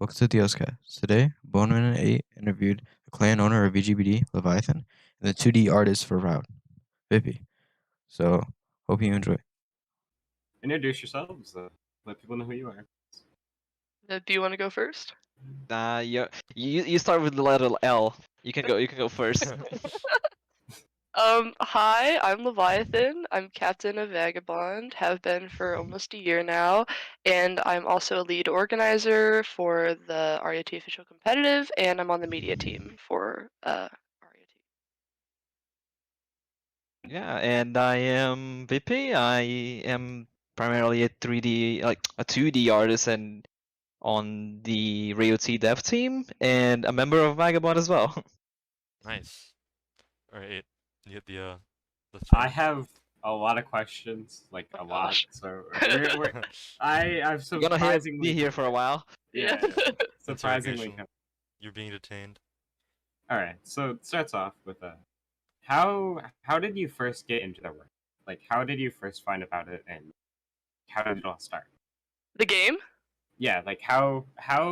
Welcome to the OSCast. Today, Boneman and 8 interviewed the clan owner of VGBD, Leviathan, and the 2D artist for Route, Viipy. So, hope you enjoy. Introduce yourselves. Let people know who you are. Do you want to go first? Nah, you start with the letter L. You can go first. Hi, I'm Leviathan. I'm captain of Vagabond, have been for almost a year now, and I'm also a lead organizer for the RIOT Official Competitive, and I'm on the media team for RIOT. Yeah, and I am Viipy. I am primarily a 3D, like a 2D artist, and on the RIOT dev team, and a member of Vagabond as well. Nice. Alright, you get the I thing. have a lot of questions, like Oh a my lot. gosh. So I'm You're gonna surprisingly be here for a while. yeah, surprisingly. Interrogation. You're being detained. All right. So it starts off with how did you first get into the work? Like how did you first find about it, and how did it all start? The game? Yeah, like how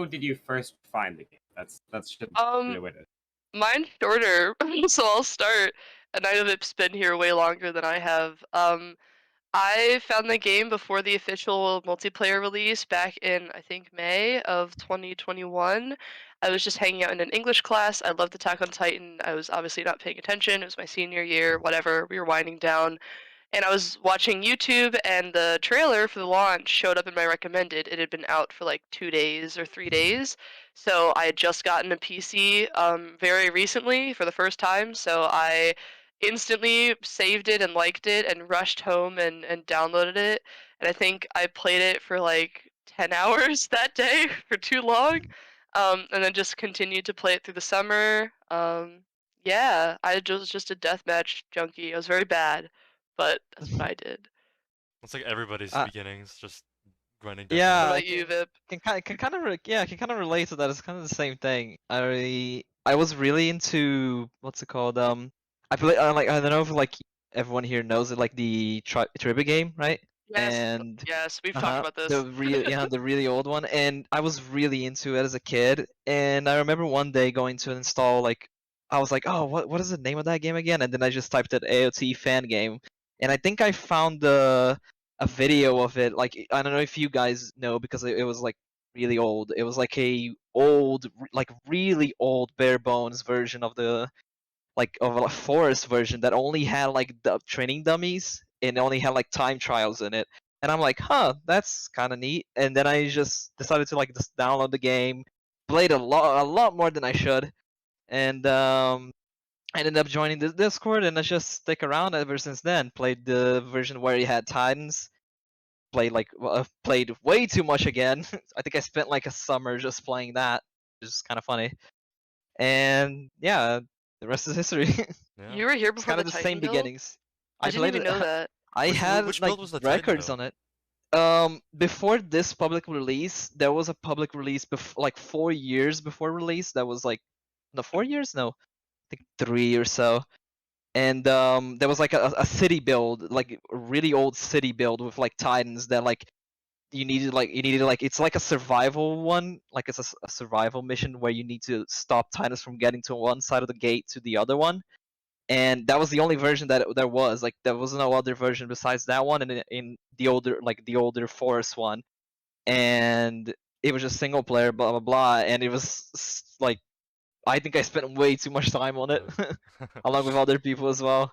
did you first find the game? That's should be the way to. Mine's shorter, so I'll start. And I know Vip's been here way longer than I have. I found the game before the official multiplayer release back in, I think, May of 2021. I was just hanging out in an English class. I loved Attack on Titan. I was obviously not paying attention. It was my senior year, whatever. We were winding down. And I was watching YouTube, and the trailer for the launch showed up in my recommended. It had been out for like 2 days or 3 days. So I had just gotten a PC very recently for the first time. So I instantly saved it and liked it and rushed home and downloaded it. And I think I played it for like 10 hours that day for too long. And then just continued to play it through the summer. Yeah, I was just a deathmatch junkie. I was very bad, but that's what I did. It's like everybody's Uh, beginnings, just grinding What Yeah, deathmatch. I about you, Vip? can kind of can kind of relate to that. It's kind of the same thing. I was really into what's it called? I play like I don't know if like everyone here knows it, like the trivia game, right? Yes, And yes, we've talked about this. the really old one, and I was really into it as a kid. And I remember one day going to install, like, I was like, oh, what is the name of that game again? And then I just typed it AOT fan game, and I think I found a video of it. Like, I don't know if you guys know, because it was like really old. It was like a old, like really old bare bones version of the like of a forest version that only had like the training dummies and only had like time trials in it. And I'm like, huh, that's kind of neat. And then I just decided to like just download the game, played a lot more than I should, and I ended up joining the Discord, and I just stick around ever since then. Played the version where you had Titans. Played way too much again. I think I spent like a summer just playing that, which is kind of funny. And yeah, the rest is history. Yeah. You were here It's before kind the of the Titan same build? beginnings. I I didn't played even it. know that. I had Which like build was the Titan, records though? on it. Before this public release, there was a public release like 4 years before release. That was like, no, 4 years, no, I think 3 or so. And there was like a city build, like a really old city build with like Titans that like you needed like it's like a survival one, like it's a survival mission where you need to stop Titans from getting to one side of the gate to the other one. And that was the only version that there was. Like, there was no other version besides that one, and in the older Forest one. And it was just single player, blah blah blah. And it was like, I think I spent way too much time on it, along with other people as well.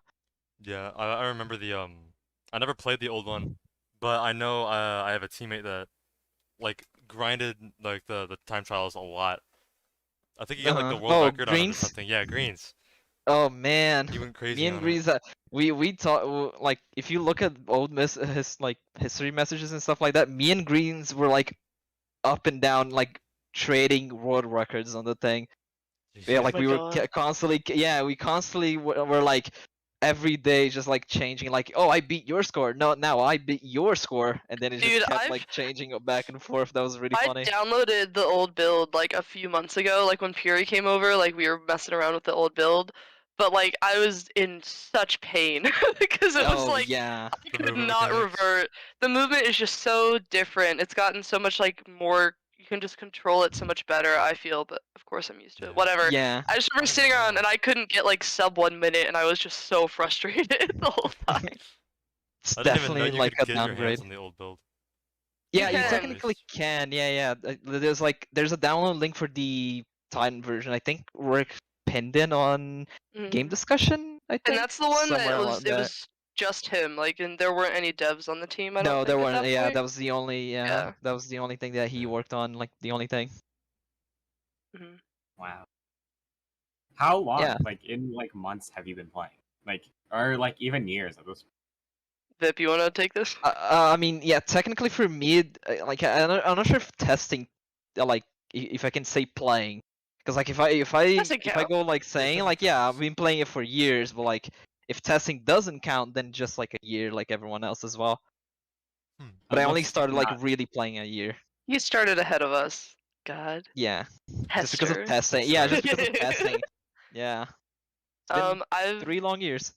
Yeah, I remember I never played the old one, but I know I have a teammate that like grinded like the time trials a lot. I think he got like the world Oh, record on it or Greens. something. Yeah, greens. Oh man, He went me crazy and on it. Greens. We taught, like, if you look at old like history messages and stuff like that, me and Greens were like up and down, like trading world records on the thing. Yeah, Oh like my we were god. constantly, yeah, we constantly were like every day just like changing, like, oh, I beat your score, no, now I beat your score, and then it just Dude, kept like changing back and forth. That was really I funny. downloaded the old build like a few months ago, like when Puri came over, like we were messing around with the old build, but like I was in such pain because it was Oh like yeah. I The could movement not mechanics. revert. The movement is just so different. It's gotten so much like more can just control it so much better, I feel, but of course I'm used to it. Whatever. Yeah. I just remember sitting around and I couldn't get like sub 1 minute and I was just so frustrated the whole time. It's I didn't even know definitely you like could a get your hands downgrade. on the old build. Yeah, you can. technically can. Yeah. There's a download link for the Titan version. I think we're pinned in on game Mhm. discussion. I think. And that's the one that somewhere it along was there. just him, like, and there weren't any devs on the team, I don't No, think, there at weren't. that Yeah, point. that was the only. Yeah. That was the only thing that he Yeah. worked on. Like the only thing. Mhm. Wow. How long, Yeah. like in like months, have you been playing? Like, or like even years at this? Vip, you wanna take this? I mean, yeah. Technically, for me, like I'm not sure if testing, like, if I can say playing, because like if Doesn't I count. go like saying like yeah, I've been playing it for years, but like if testing doesn't count, then just like a year, like everyone else as well. But I only Let's started like not- really playing a year. You started ahead of us. God. Yeah. Just because of Tester. testing. Yeah, just because of testing. Yeah. It's been I've 3 long years.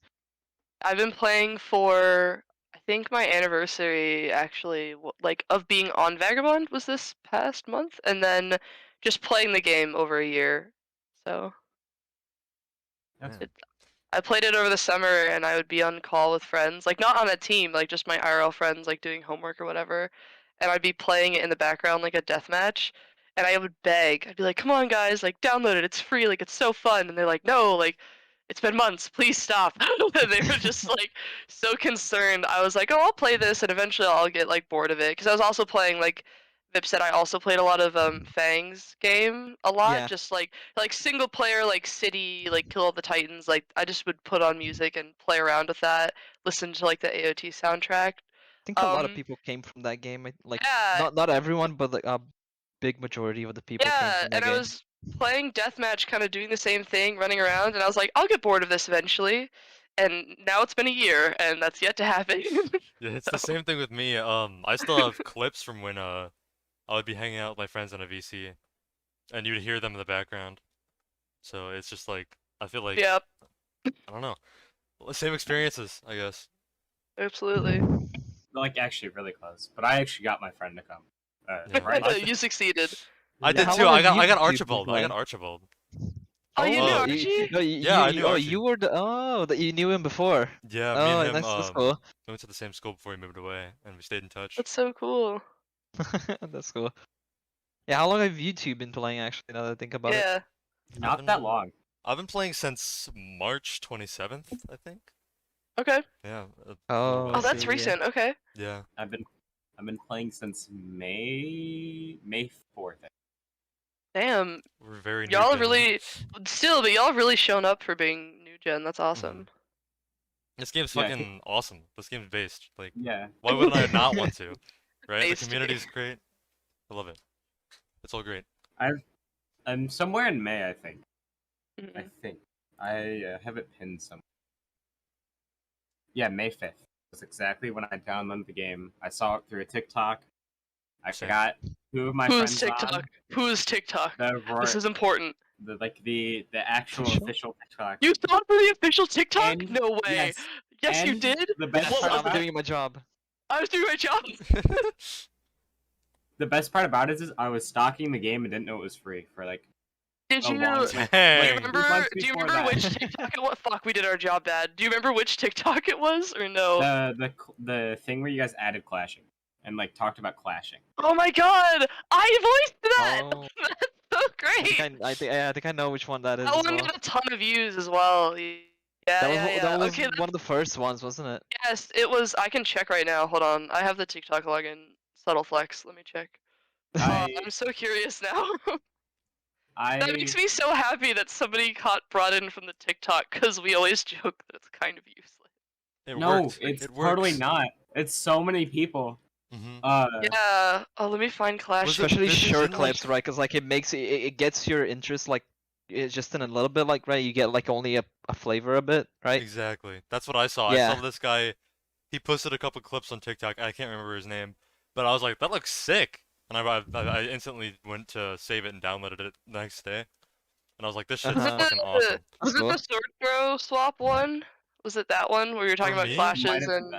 been playing for I think my anniversary actually like of being on Vagabond was this past month, and then just playing the game over a year. So That's Yeah. I played it over the summer, and I would be on call with friends, like not on a team, like just my IRL friends, like doing homework or whatever, and I'd be playing it in the background like a deathmatch, and I would beg, I'd be like, "Come on, guys, like download it, it's free, like it's so fun," and they're like, "No, like it's been months, please stop." And they were just like so concerned. I was like, "Oh, I'll play this, and eventually I'll get like bored of it," because I was also playing like Vip said, I also played a lot of Fang's game a lot, Yeah. just like single player, like city, like kill all the titans. Like I just would put on music and play around with that, listen to like the AOT soundtrack. I think a lot of people came from that game. Like Yeah, not everyone, but like a big majority of the people came yeah, from that and I game. was playing deathmatch, kind of doing the same thing, running around, and I was like, I'll get bored of this eventually. And now it's been a year, and that's yet to happen. Yeah, it's the same thing with me. I still have clips from when I would be hanging out with my friends on a VC, and you'd hear them in the background. So it's just like I feel like Yep, I don't know, same experiences, I guess. absolutely. like actually really close. But I actually got my friend to come. Yeah. Right? You succeeded. I did How too. long I have you got been Archibald. I got playing? Archibald. Oh, you knew Oh, Archie? No, Yeah, I knew Archie. you were that you knew him before. Yeah, me Oh, and him that's cool. we went to the same school before he moved away, and we stayed in touch. That's so cool. That's cool. Yeah, how long have you two been playing actually, now that I think about it? Yeah. Not that long. I've been playing since March 27th, I think. Okay. Yeah. Oh, Oh, I that's see, yeah. recent. Okay. Yeah. I've been playing since May 4th. Damn. We're very new. Y'all gen. really still, but y'all have really shown up for being new gen. That's awesome. This game's Yeah, fucking awesome. This game's based. Like, Yeah. why wouldn't I not want to? Right? Based. The community's great. I love it. It's all great. I'm somewhere in May, I think. Mhm. I think. I have it pinned somewhere. Yeah, May 5th. Was exactly when I downloaded the game. I saw it through a TikTok. I Same. got two of my Who's friends TikTok? on. Who's TikTok? This is important. The actual official TikTok. You saw it for the official TikTok? And- No way. yes, Yes, you and did. the best What part was about it? doing my job. I was doing my job. The best part about it is I was stalking the game and didn't know it was free for like Did a you? long Do time. Dang. you remember? months Do you before remember that. which TikTok it was? Fuck, we did our job bad. Do you remember which TikTok it was, or no? The thing where you guys added clashing and like talked about clashing. Oh my god! I voiced that. Oh, That's so great. I think I know which one that is That as one well. got a ton of views as well. Yeah, That was Okay, one of the first ones, wasn't it? yes, it was. I can check right now. Hold on. I have the TikTok login. Subtle flex. Let me check. I'm so curious now. That makes me so happy that somebody brought in from the TikTok, because we always joke that it's kind of useless. It No, worked. it's It totally works. not. It's so many people. Mhm. Yeah. Oh, let me find Clash. Was it Especially busy? short Didn't, like- clips, right? Because like it makes it gets your interest like just in a little bit, like right. You get like only a flavor a bit, right? Exactly. That's what I saw. Yeah. I saw this guy. He posted a couple clips on TikTok. I can't remember his name, but I was like, that looks sick. And I instantly went to save it and downloaded it the next day. And I was like, this shit's Uh-huh. fucking awesome. Was it Cool. the sword throw swap one? Was it that one where you're talking For about me? clashes and?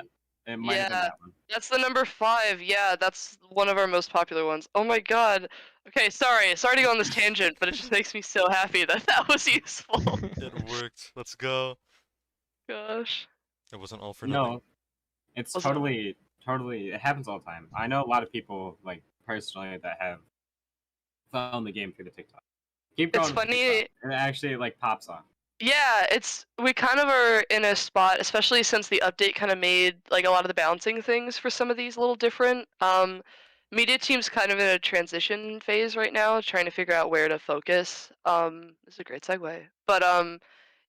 It might have been Yeah. that one. That's the number 5. Yeah, that's one of our most popular ones. Oh my god. Okay, sorry to go on this tangent, but it just makes me so happy that that was useful. It worked. Let's go. Gosh. It wasn't all for nothing. No, it's Was it- totally. It happens all the time. I know a lot of people, like personally, that have found the game through the TikTok. Keep It's going with the funny. TikTok. And it actually like pops off. Yeah, we kind of are in a spot, especially since the update kind of made like a lot of the bouncing things for some of these a little different. Media team's kind of in a transition phase right now, trying to figure out where to focus. This is a great segue. But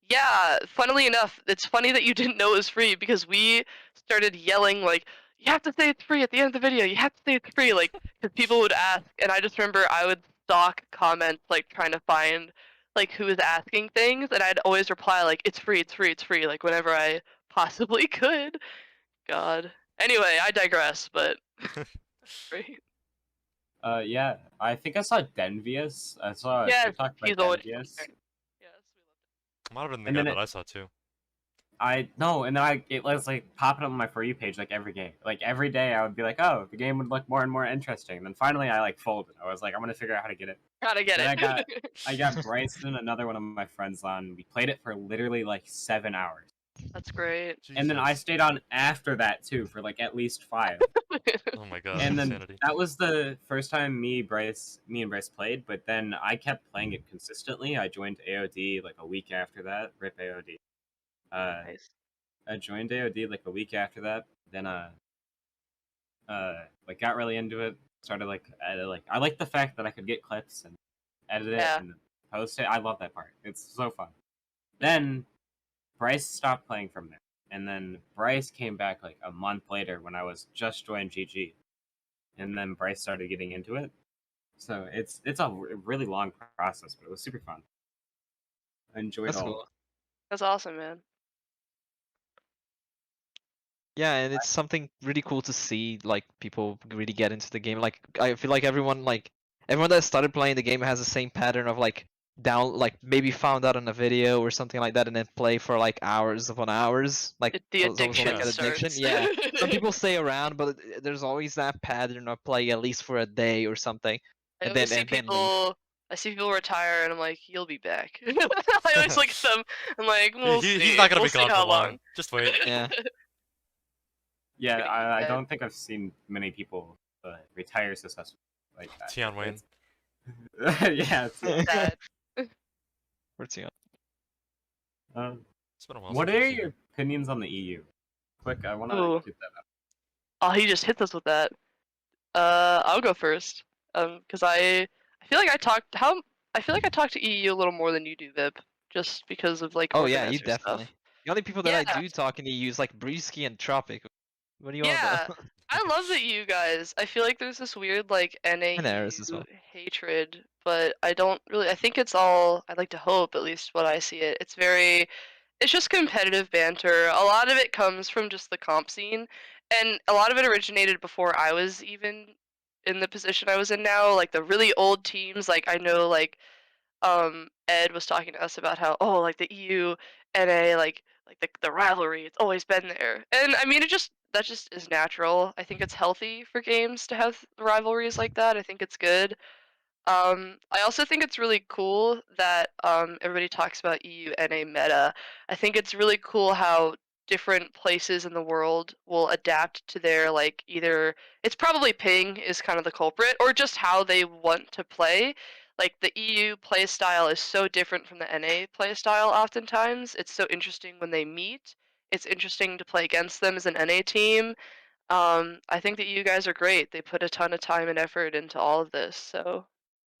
yeah, funnily enough, it's funny that you didn't know it was free because we started yelling like, "You have to say it's free at the end of the video. You have to say it's free," like because people would ask, and I just remember I would stalk comments like trying to find like who was asking things, and I'd always reply like, "It's free, it's free, it's free," like whenever I possibly could. God. Anyway, I digress, but great. Yeah, I think I saw Denvious. I saw a Yes, TikTok by he's always Denvious. yes, we love Might have been the And guy then that I saw too. and then it was like popping up on my For You page like every game. Like every day I would be like, oh, the game would look more and more interesting. And then finally I like folded. I was like, I'm gonna figure out how to get it. it. Gotta get Then it. I got Bryson, another one of my friends on. We played it for literally like 7 hours. That's great. And then I Jesus. stayed on after that too for like at least 5. Oh my god, And then insanity. that was the first time me and Bryce played, but then I kept playing it consistently. I joined AOD like a week after that. Rip AOD. Nice. I joined AOD like a week after that. Then like got really into it. Started like I like the fact that I could get clips and edit it Yeah. and post it. I love that part. It's so fun. Then Bryce stopped playing from there. And then Bryce came back like a month later when I was just joined GG. And then Bryce started getting into it. So it's a really long process, but it was super fun. I enjoyed That's all. cool. That's awesome, man. Yeah, and it's something really cool to see, like people really get into the game. Like I feel like everyone that started playing the game has the same pattern of like maybe found out on a video or something like that, and then play for like hours upon hours. Like The it's almost addiction like an addiction. starts. Yeah, some people stay around, but there's always that pattern of playing at least for a day or something, I and always then see and then leave. people. I see people retire, and I'm like, "You'll be back." I always look at them. I'm like, "We'll see. He's not gonna We'll be see gone how for long. long." Just wait. Yeah. Yeah, I Yeah. don't think I've seen many people retire successfully like that. Tian Wayne. Yeah. Sad. Where's he on? It's been a while What since I've are seen your him. opinions on the EU? Quick, I want to Ooh. get that up. Oh, he just hit us with that. I'll go first. Because I feel like I feel like I talk to EU a little more than you do, Vip, just because of like Oh yeah, you organizer definitely. stuff. The only people that I Yeah. do talk in EU is like Breezy and Tropic. What do you want Yeah, though? I love the EU guys. I feel like there's this weird like And Eris as NAU well. hatred, but I don't really. I think it's all. I'd like to hope, at least what I see it. It's just competitive banter. A lot of it comes from just the comp scene, and a lot of it originated before I was even in the position I was in now. Like the really old teams, like I know, like Ed was talking to us about how like the EU NA like the rivalry, it's always been there. And I mean that just is natural. I think it's healthy for games to have rivalries like that. I think it's good. I also think it's really cool that everybody talks about EU NA meta. I think it's really cool how different places in the world will adapt to their like either it's probably ping is kind of the culprit or just how they want to play. Like the EU play style is so different from the NA play style oftentimes. It's so interesting when they meet. It's interesting to play against them as an NA team. I think that you guys are great. They put a ton of time and effort into all of this. So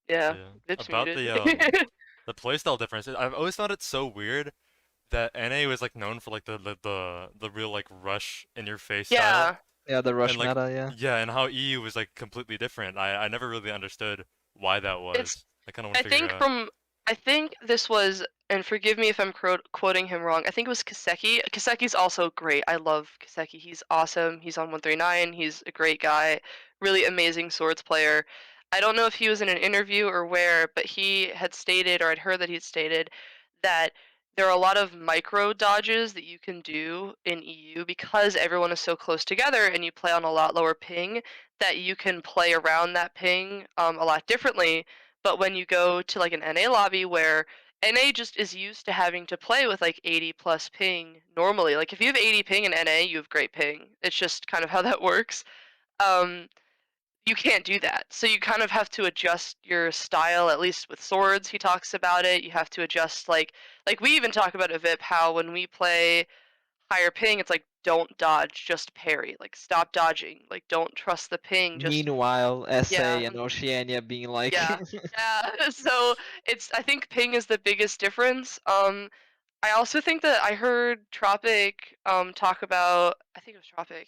yeah, Yeah. Vip's About muted. the playstyle difference. I've always found it so weird that NA was like known for like the real like rush in your face style. Yeah, Yeah, the rush And like meta, yeah. yeah, and how EU was like completely different. I never really understood why that it's. was. I kind of want to figure it out. I think this was, and forgive me if I'm quoting him wrong. I think it was Kaseki. Kaseki's also great. I love Kaseki. He's awesome. He's on 139. He's a great guy. Really amazing swords player. I don't know if he was in an interview or where, but he had stated, or I'd heard that he'd stated that there are a lot of micro dodges that you can do in EU because everyone is so close together and you play on a lot lower ping that you can play around that ping a lot differently. But when you go to like an NA lobby where NA just is used to having to play with like 80 plus ping normally, like if you have 80 ping in NA, you have great ping. It's just kind of how that works. Um, you can't do that. So you kind of have to adjust your style, at least with swords, he talks about it. You have to adjust like we even talk about at VIP how when we play higher ping, it's like don't dodge, just parry. Like stop dodging. Like don't trust the ping, just Meanwhile, yeah. SA and Oceania being like, Yeah. Yeah. So it's I think ping is the biggest difference. I also think that I heard Tropic talk about I think it was Tropic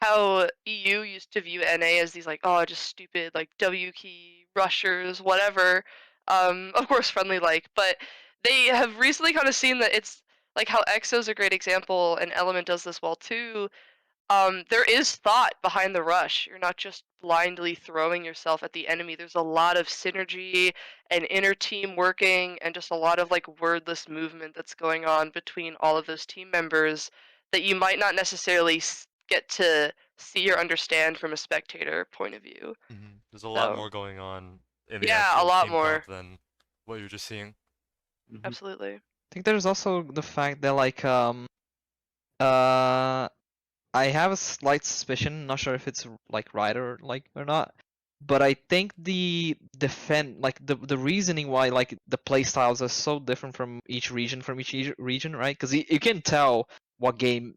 how EU used to view NA as these like, oh, just stupid like W key rushers, whatever. Of course, friendly like, but they have recently kind of seen that it's like how EXO's a great example, and Element does this well too. There is thought behind the rush. You're not just blindly throwing yourself at the enemy. There's a lot of synergy and inner team working, and just a lot of like wordless movement that's going on between all of those team members that you might not necessarily get to see or understand from a spectator point of view. There's a lot So more going on in the yeah, a actual lot team more. comp than what you're just seeing. Absolutely. I think there's also the fact that like uh I have a slight suspicion, not sure if it's like right or not, but I think the defend like the reasoning why like the play styles are so different from each region, right? Because you can tell what game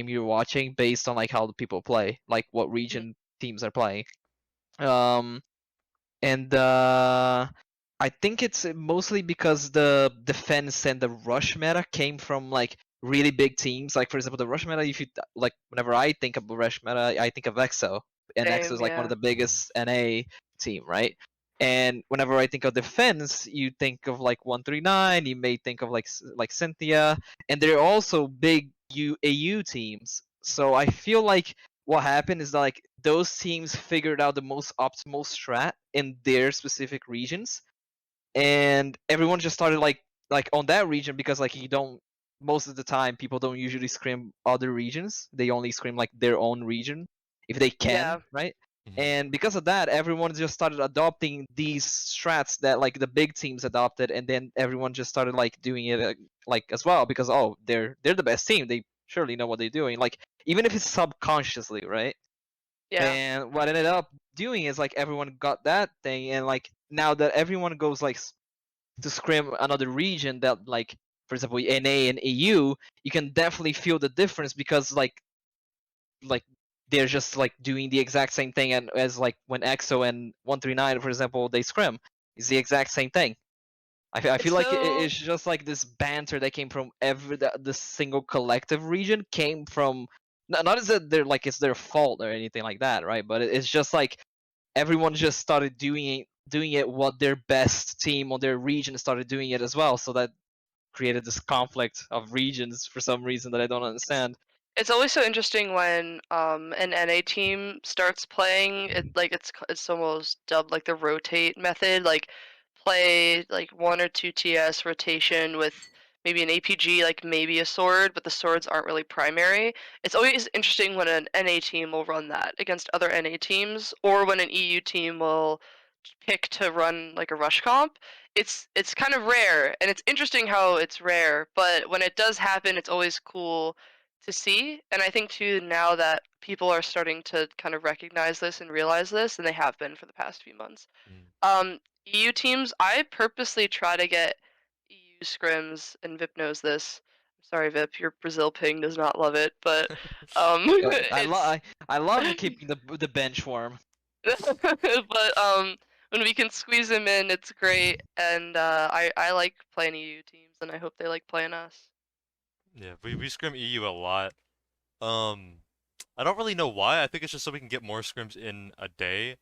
you're watching based on like how the people play, like what region teams are playing. Um, and I think it's mostly because the defense and the rush meta came from like really big teams. Like for example, the rush meta. If you like, whenever I think of rush meta, I think of EXO, and EXO is Same, like one of yeah. the biggest NA team, right? And whenever I think of defense, you think of like 139. You may think of like Cynthia, and they're also big AU teams. So I feel like what happened is that, like those teams figured out the most optimal strat in their specific regions, and everyone just started like on that region because like you don't most of the time people don't usually scrim other regions. They only scrim like their own region if they Yeah. can, right? And because of that, everyone just started adopting these strats that like the big teams adopted, and then everyone just started like doing it like as well because oh they're the best team. They surely know what they're doing. Like even if it's subconsciously, right? Yeah. And what ended up doing is like everyone got that thing, and like now that everyone goes like to scrim another region that like for example NA and EU, you can definitely feel the difference because like they're just like doing the exact same thing and as like when EXO and 139 for example they scrim. It's the exact same thing. I It's feel like so it's just like this banter that came from the single collective region came from not as that they're like it's their fault or anything like that, right? But it's just like everyone just started doing it what their best team or their region started doing it as well, so that created this conflict of regions for some reason that I don't understand. it's always so interesting when an NA team starts playing it like it's almost dubbed like the rotate method, like play like 1 or 2 TS rotation with maybe an APG, like maybe a sword, but the swords aren't really primary. It's always interesting when an NA team will run that against other NA teams, or when an EU team will pick to run like a rush comp. It's kind of rare, and it's interesting how it's rare, but when it does happen, it's always cool to see. And I think too now that people are starting to kind of recognize this and realize this, and they have been for the past few months. EU teams, I purposely try to get EU scrims, and Vip knows this. I'm sorry, Vip, your Brazil ping does not love it, but I it's love I love keeping the bench warm. but when we can squeeze them in, it's great, and I like playing EU teams, and I hope they like playing us. Yeah, we scrim EU a lot. I don't really know why. I think it's just so we can get more scrims in a day.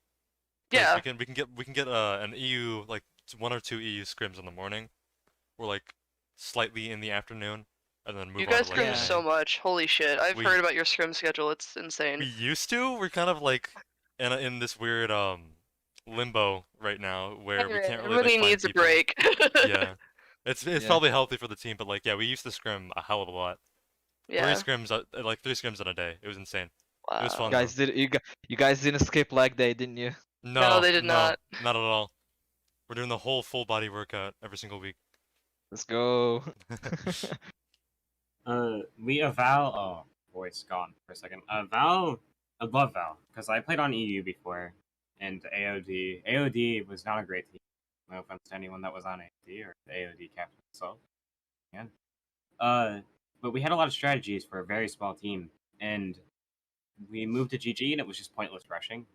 Cause Yeah, we can get an EU like 1 or 2 EU scrims in the morning, or like slightly in the afternoon, and then you move on to guys like scrim NA. so much. Holy shit! I've We heard about your scrim schedule. It's we insane. used to. We're kind of like in this weird limbo right now where we can't really like Everybody find needs a people. break. Yeah, It's Yeah. probably healthy for the team, but like yeah, we used to scrim a hell of a lot. Yeah. 3 scrims in a day. It was insane. It was Wow. fun Guys, you guys didn't skip leg day, didn't you? No, they did not. not at all. We're doing the whole full body workout every single week. Let's go. We Val. Oh, voice gone for a second. Val. I love Val because I played on EU before, and AOD. AOD was not a great team. No offense to anyone that was on AOD or the AOD captain itself. Yeah. But we had a lot of strategies for a very small team, and we moved to GG, and it was just pointless rushing.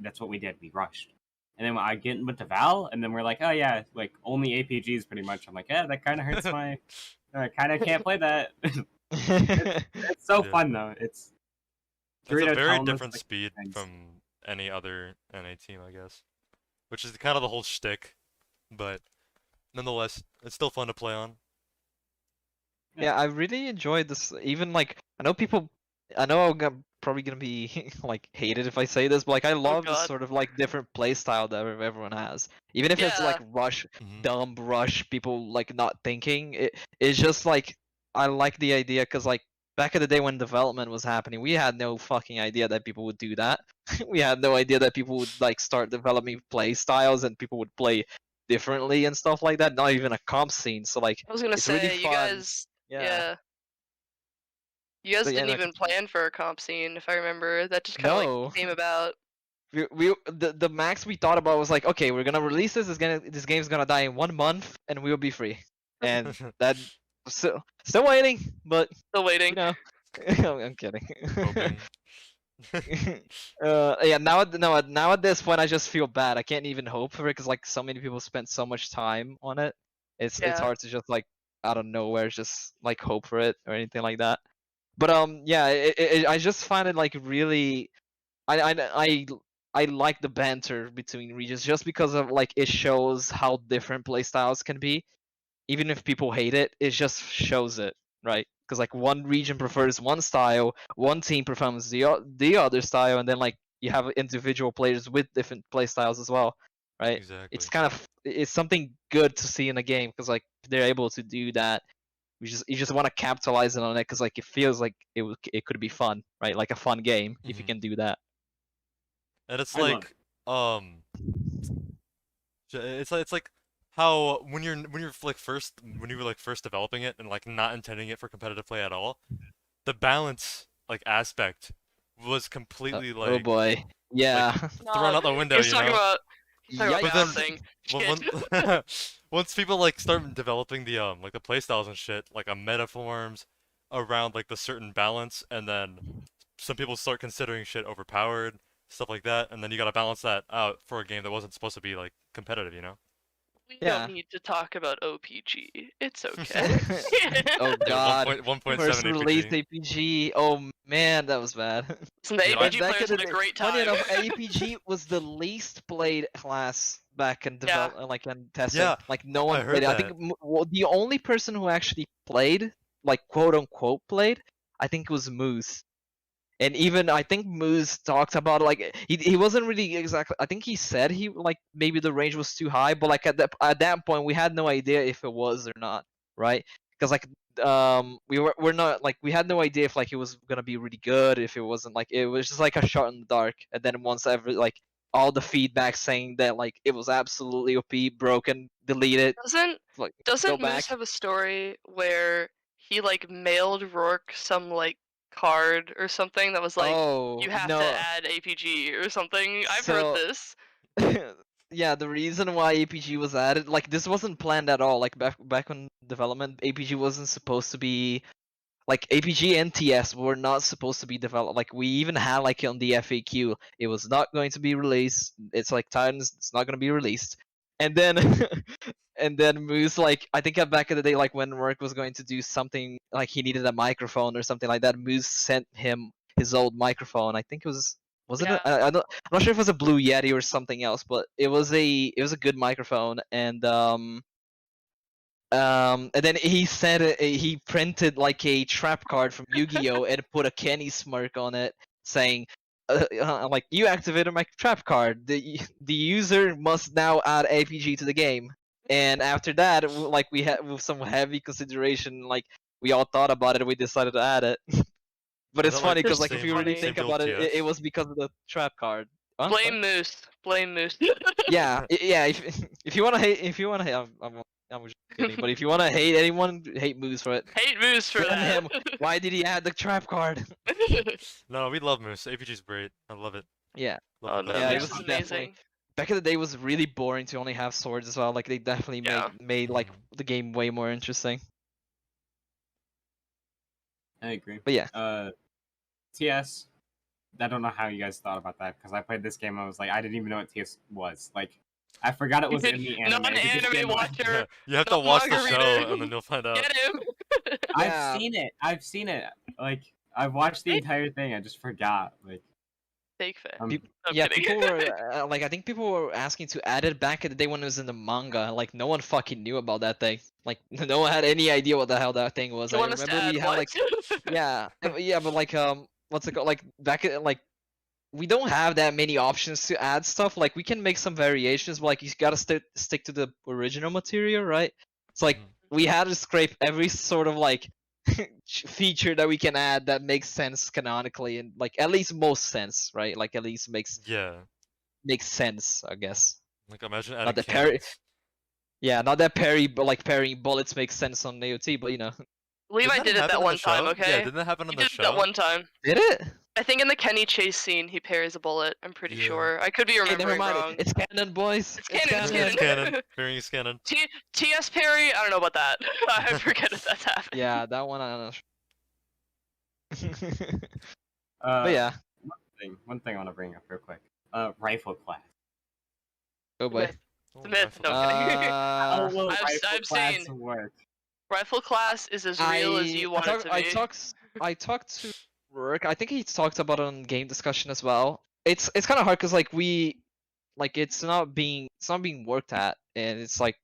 That's what we did. We rushed. And then I get went to Val, and then we're like, oh yeah, like only APGs pretty much. I'm like, yeah, that kind of hurts my. I kind of can't play that. It's so Yeah. fun though. It's a Dorito very telling us, different like, speed things. from any other NA team, I guess. Which is kind of the whole shtick, but nonetheless, it's still fun to play on. Yeah, I really enjoyed this. Even like, I know I'm probably gonna be like hated if I say this, but like I love this God. sort of like different play style that everyone has. Even if it's like Yeah. rush, Mhm. dumb rush, people like not thinking. It's just like I like the idea because like back in the day when development was happening, we had no fucking idea that people would do that. We had no idea that people would like start developing play styles and people would play differently and stuff like that. Not even a comp scene. So like I was gonna it's say really you fun. guys. Yeah. Yeah. You guys So, yeah, didn't no, even continue. plan for a comp scene, if I remember. That just kind of No. like came about. The max we thought about was like, okay, we're gonna release this. This game's gonna die in 1 month, and we'll be free. And that still waiting, but Still waiting. you know, I'm kidding. Hoping. Yeah. Now at this point, I just feel bad. I can't even hope for it because like so many people spent so much time on it. It's Yeah. hard to just like out of nowhere just like hope for it or anything like that. But yeah, I just find it like really. I like the banter between regions just because of like it shows how different playstyles can be. Even if people hate it, it just shows it, right? Because like one region prefers one style, one team prefers the other style, and then like you have individual players with different playstyles as well, right? Exactly. It's something good to see in a game because like they're able to do that. You just want to capitalize on it because like it feels like it could be fun, right? Like a fun game if you Mhm. can do that. And it's I love like it's like how when you're like when you were like first developing it and like not intending it for competitive play at all, the balance like aspect was completely Oh like boy, yeah. thrown out the window, He's you talking know? about. He's talking about But the then thing. when, once people like start developing the like the playstyles and shit, like a meta forms around like the certain balance, and then some people start considering shit overpowered, stuff like that, and then you gotta balance that out for a game that wasn't supposed to be like competitive, you know? We Yeah. don't need to talk about OPG. It's okay. Oh Dude, god. 1.7 First release APG. APG. Oh man, that was bad. Listen, the Dude, APG Back players in the had a day, great funny time. enough, APG was the least played class back in Yeah. like in testing. Yeah, Like no I one heard played it. I that. think the only person who actually played, like quote unquote played, I think was Moose. And even I think Moose talked about like he wasn't really exactly. I think he said he like maybe the range was too high, but like at that point we had no idea if it was or not, right? Because like we're not like we had no idea if like it was gonna be really good, if it wasn't like it was just like a shot in the dark. And then once ever like all the feedback saying that like it was absolutely OP, broken, deleted, Doesn't like go doesn't Moose back. have a story where he like mailed Rourke some like card or something that was like Oh you have to no, add APG or something? I've heard so. this. Yeah, the reason why APG was added, like this wasn't planned at all. Like back when development, APG wasn't supposed to be like APG and TS were not supposed to be developed. Like we even had like on the FAQ, it was not going to be released. It's like Titans, it's not going to be released. And then and then Moose like I think back in the day, like when Rourke was going to do something, like he needed a microphone or something like that. Moose sent him his old microphone. I think it was it? Yeah. I'm not sure if it was a Blue Yeti or something else, but it was a good microphone. And then he said he printed like a trap card from Yu-Gi-Oh and put a Kenny smirk on it, saying, like you activated my trap card. The user must now add APG to the game. And after that, like we had with some heavy consideration, like we all thought about it, we decided to add it. But Is it's that, like, funny because Just like if same you really funny. same think deal with about it, TF? it was because of the trap card. Huh? Blame Moose. Blame Moose. Yeah, yeah. If you wanna hate, I'm just kidding. But if you wanna hate anyone, hate Moose for it. Hate Moose for Blame that. him. Why did he add the trap card? No, we love Moose. APG's great. I love it. Yeah, Love Oh it. no, yeah. It Moose was is definitely amazing. back in the day. It was really boring to only have swords as well. Like they definitely Yeah. made like the game way more interesting. I agree. But yeah. TS. I don't know how you guys thought about that because I played this game. I was like, I didn't even know what TS was. Like, I forgot it was in the anime. Not an because anime then, like, watcher. Yeah, you have to Not watch the manga show reader. and then you'll find out. Get him. I've Yeah. seen it. I've seen it. Like, I've watched the entire thing. I just forgot. Like, Fake fan. um, I'm Yeah, kidding. people were like, I think people were asking to add it back in the day when it was in the manga. Like, no one fucking knew about that thing. Like, no one had any idea what the hell that thing was. You I want us to remember we add had what? like, yeah, but like, what's it called? Like back in like, we don't have that many options to add stuff. Like, we can make some variations, but like, you gotta stick to the original material, right? It's like Mhm. we had to scrape every sort of like feature that we can add that makes sense canonically and like at least most sense, right? Like at least makes Yeah. sense, I guess. Like, imagine Not adding that parry, cannons. yeah, not that parry, but like parrying bullets makes sense on AOT, but you know, Levi Didn't did it happen that in the one time, show? okay? Yeah, didn't that happen in He the did it show? that one time. did it? I think in the Kenny chase scene, he parries a bullet. I'm pretty Yeah. sure. I could be Hey, remembering never mind. wrong. It's canon, boys. It's canon, it's Yeah, it's canon. canon. Parrying is canon. TS parry, I don't know about that. I forget if that's happening. Yeah, that one I don't know. uh, But yeah, one thing I want to bring up real quick. Rifle class. oh boy. It's a myth. rifle. No, kidding. How will I've rifle class seen. work? Rifle class is as real as you want it to be. I talked to Rourke. I think he talked about it on game discussion as well. It's kind of hard because like it's not being worked at, and it's like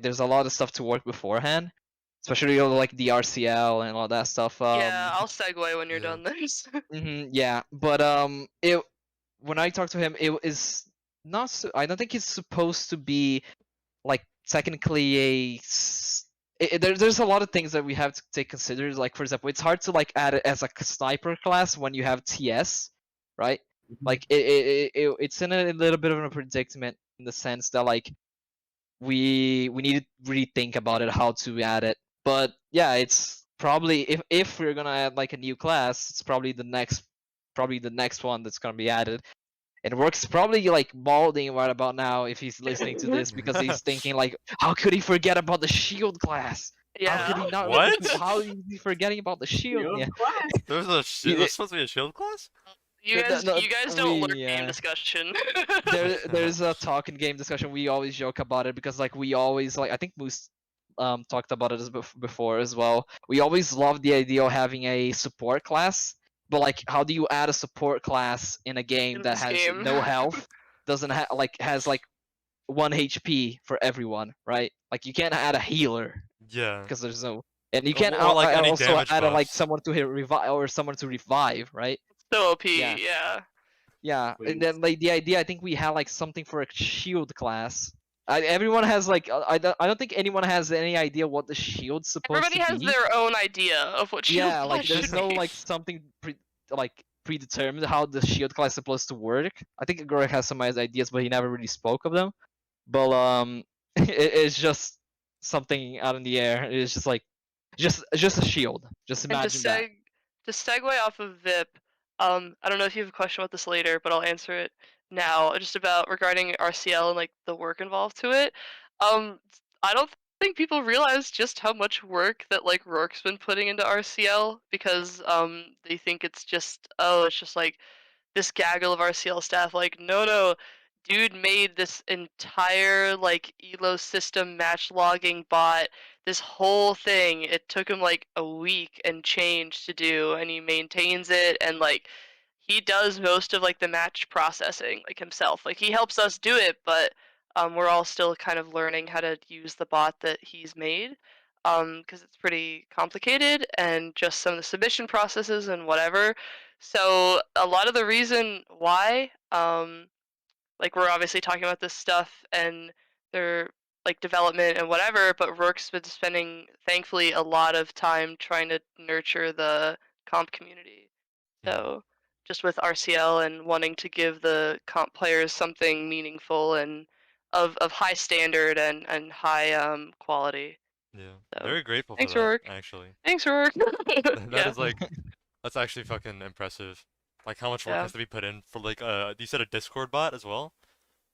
there's a lot of stuff to work beforehand, especially like the RCL and all that stuff. Yeah, I'll segue when you're Yeah. done this. Yeah, but it when I talked to him, it is not. I don't think it's supposed to be like technically there's a lot of things that we have to take consider. Like for example, it's hard to like add it as a sniper class when you have TS, right? Like it's in a little bit of a predicament in the sense that like we need to really think about it how to add it. But yeah, it's probably if we're gonna add like a new class, it's probably the next one that's gonna be added. And Work's probably like balding right about now if he's listening to this because he's thinking like, how could he forget about the shield class? How could Yeah. he not? What? How is he forgetting about the shield? Shield Yeah. class? There's supposed to be a shield class? You guys, No, you guys don't learn yeah. game discussion. There's a talk in game discussion. We always joke about it because like we always like I think Moose talked about it before as well. We always love the idea of having a support class, but like how do you add a support class in a game In that this has game. no health, doesn't have has like 1 HP for everyone, right? Like you can't add a healer Yeah. because there's no, and you Or- can't or, like, any also damage add like buffs. someone to hit revive or someone to revive, right? So OP, Yeah. yeah. Yeah, Please. and then like the idea, I think we had like something for a shield class. Everyone has like I don't think anyone has any idea what the shield's supposed Everybody to has be. their own idea of what shield Yeah, like class there's should no be. like something predetermined how the shield class is supposed to work. I think Greg has some ideas, but he never really spoke of them. But it's just something out in the air. It's just like just a shield. Just And to imagine that. segue off of VIP, I don't know if you have a question about this later, but I'll answer it now. Just about regarding RCL and like the work involved to it. I don't think people realize just how much work that like Rourke's been putting into RCL because they think it's just like this gaggle of RCL staff. Like, no, dude made this entire like elo system match logging bot. This whole thing. It took him like a week and change to do, and he maintains it and like he does most of like the match processing like himself. Like he helps us do it, but we're all still kind of learning how to use the bot that he's made. Because it's pretty complicated and just some of the submission processes and whatever. So a lot of the reason why, like we're obviously talking about this stuff, and they're like development and whatever, but Rourke's been spending, thankfully, a lot of time trying to nurture the comp community. So just with RCL and wanting to give the comp players something meaningful and of high standard and high quality. Yeah. So Very grateful for thanks, that, Rourke. actually. Thanks, Rourke. That Yeah, is like, that's actually fucking impressive. Like how much work yeah. has to be put in for like you said a Discord bot as well?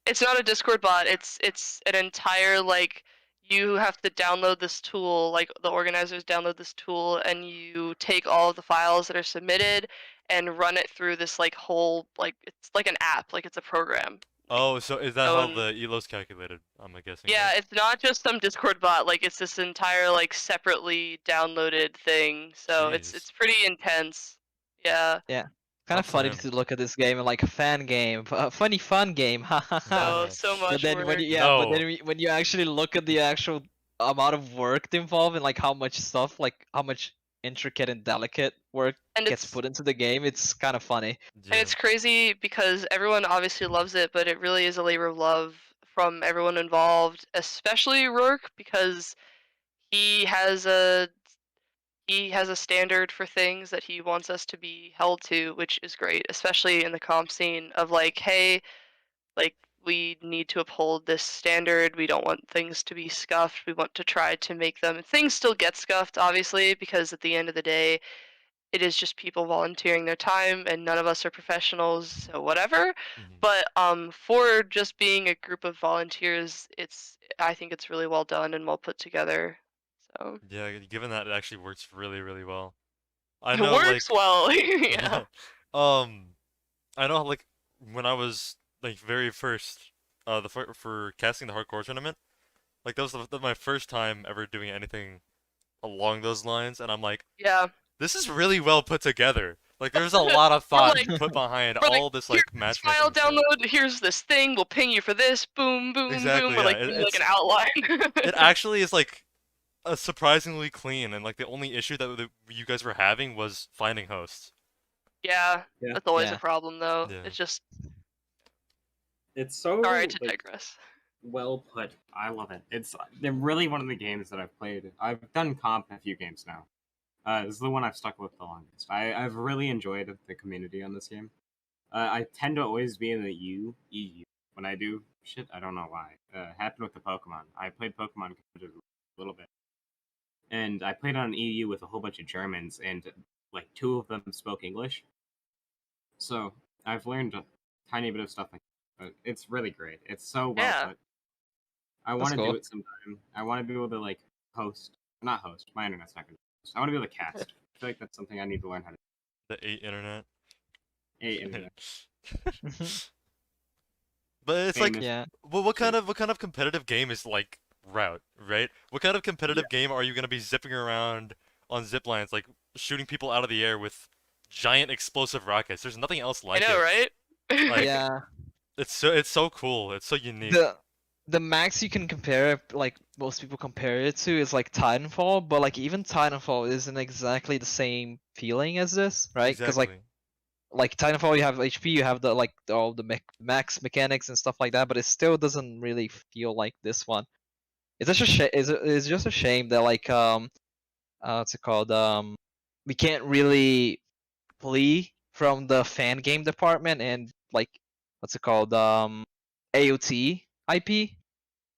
It's not a Discord bot. It's an entire like you have to download this tool, like the organizers download this tool and you take all of the files that are submitted and run it through this like whole like it's like an app, like it's a program. Oh, so is that how So the ELO's calculated? I'm guessing, yeah, right? it's not just some Discord bot, like it's this entire like separately downloaded thing. So it's Jeez. it's pretty intense. Yeah. Yeah. Kind of Props to funny him. to look at this game and like a fan game, a funny fun game, ha ha ha. So But much then when work. when you actually look at the actual amount of work involved and like how much stuff, like how much intricate and delicate work And gets it's put into the game, it's kind of funny. And it's crazy because everyone obviously loves it, but it really is a labor of love from everyone involved, especially Rourke because he has a he has a standard for things that he wants us to be held to, which is great, especially in the comp scene of like, hey, like we need to uphold this standard. We don't want things to be scuffed. We want to try to make them. Things still get scuffed, obviously, because at the end of the day, it is just people volunteering their time and none of us are professionals, so whatever. But for just being a group of volunteers, I think it's really well done and well put together. So Yeah, given that it actually works really, really well. I it know, works like, well. Yeah. um, I know, like, when I was like very first, for casting the hardcore tournament, like that was my first time ever doing anything along those lines, and I'm like, Yeah. this is really well put together. Like, there's a lot of We're thought like put behind we're like, all this here's like this file matchmaking shit. download, here's this thing, we'll ping you for this, boom, boom, boom. Exactly, We're yeah. like giving you like an outline. It actually is like surprisingly clean, and like the only issue that you guys were having was finding hosts. Yeah, Yeah. that's always Yeah. a problem though. Yeah. It's just It's so sorry to like, digress. well put. I love it. They're really one of the games that I've played. I've done comp in a few games now. This is the one I've stuck with the longest. I've really enjoyed the community on this game. I tend to always be in the EU when I do shit. I don't know why. Happened with the Pokemon. I played Pokemon competitively a little bit, and I played on EU with a whole bunch of Germans, and like two of them spoke English. So I've learned a tiny bit of stuff like that. But it's really great. It's so well Yeah. put. I want to do it sometime. I want to be able to like host, not host. My internet's not gonna. I want to be able to cast. I feel like that's something I need to learn how to The 8 internet. do. Internet. But it's like, Famous. Yeah. well, what kind of competitive game is like Route, right? What kind of competitive game are you gonna be zipping around on zip lines, like shooting people out of the air with giant explosive rockets? There's nothing else like I know, it. right? Like, Yeah. it's so cool. It's so unique. The max you can compare, like most people compare it to, is like Titanfall, but like even Titanfall isn't exactly the same feeling as this, right? Because Exactly. like Titanfall, you have HP, you have the like all the max mechanics and stuff like that, but it still doesn't really feel like this one. It's just it's just a shame that like what's it called, we can't really flee from the fan game department and like what's it called, AOT IP.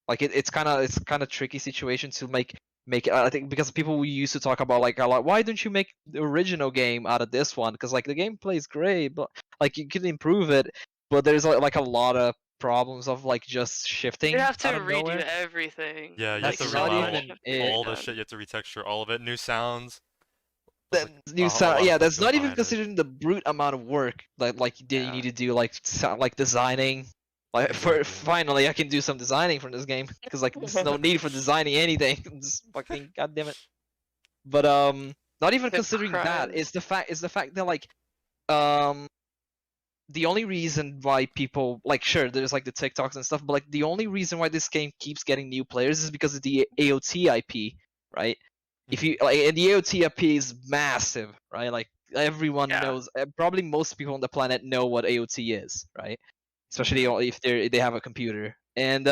Like it's kind of tricky situation to make I think because people used to talk about like a lot, why don't you make the original game out of this one, because like the gameplay is great but like you could improve it, but there's like a lot of problems of like just shifting You have to out of redo nowhere. everything. Yeah, you have Like to That's so not much reload even have to be it. all the redone. shit. You have to retexture all of it. New sounds. There's That like new a sound, lot of yeah, stuff that's goes not even behind it. considering the brute amount of work that like you Yeah. need to do, like like designing. Like for Exactly. finally I can do some designing from this game, because like there's no need for designing anything. Just fucking goddamn it. But not even The considering that, crimes. is the fact that like um the only reason why people, like, sure, there's like the TikToks and stuff, but like the only reason why this game keeps getting new players is because of the AOT IP, right? If you like, and the AOT IP is massive, right? Like everyone Yeah. knows, probably most people on the planet know what AOT is, right? Especially if they have a computer. And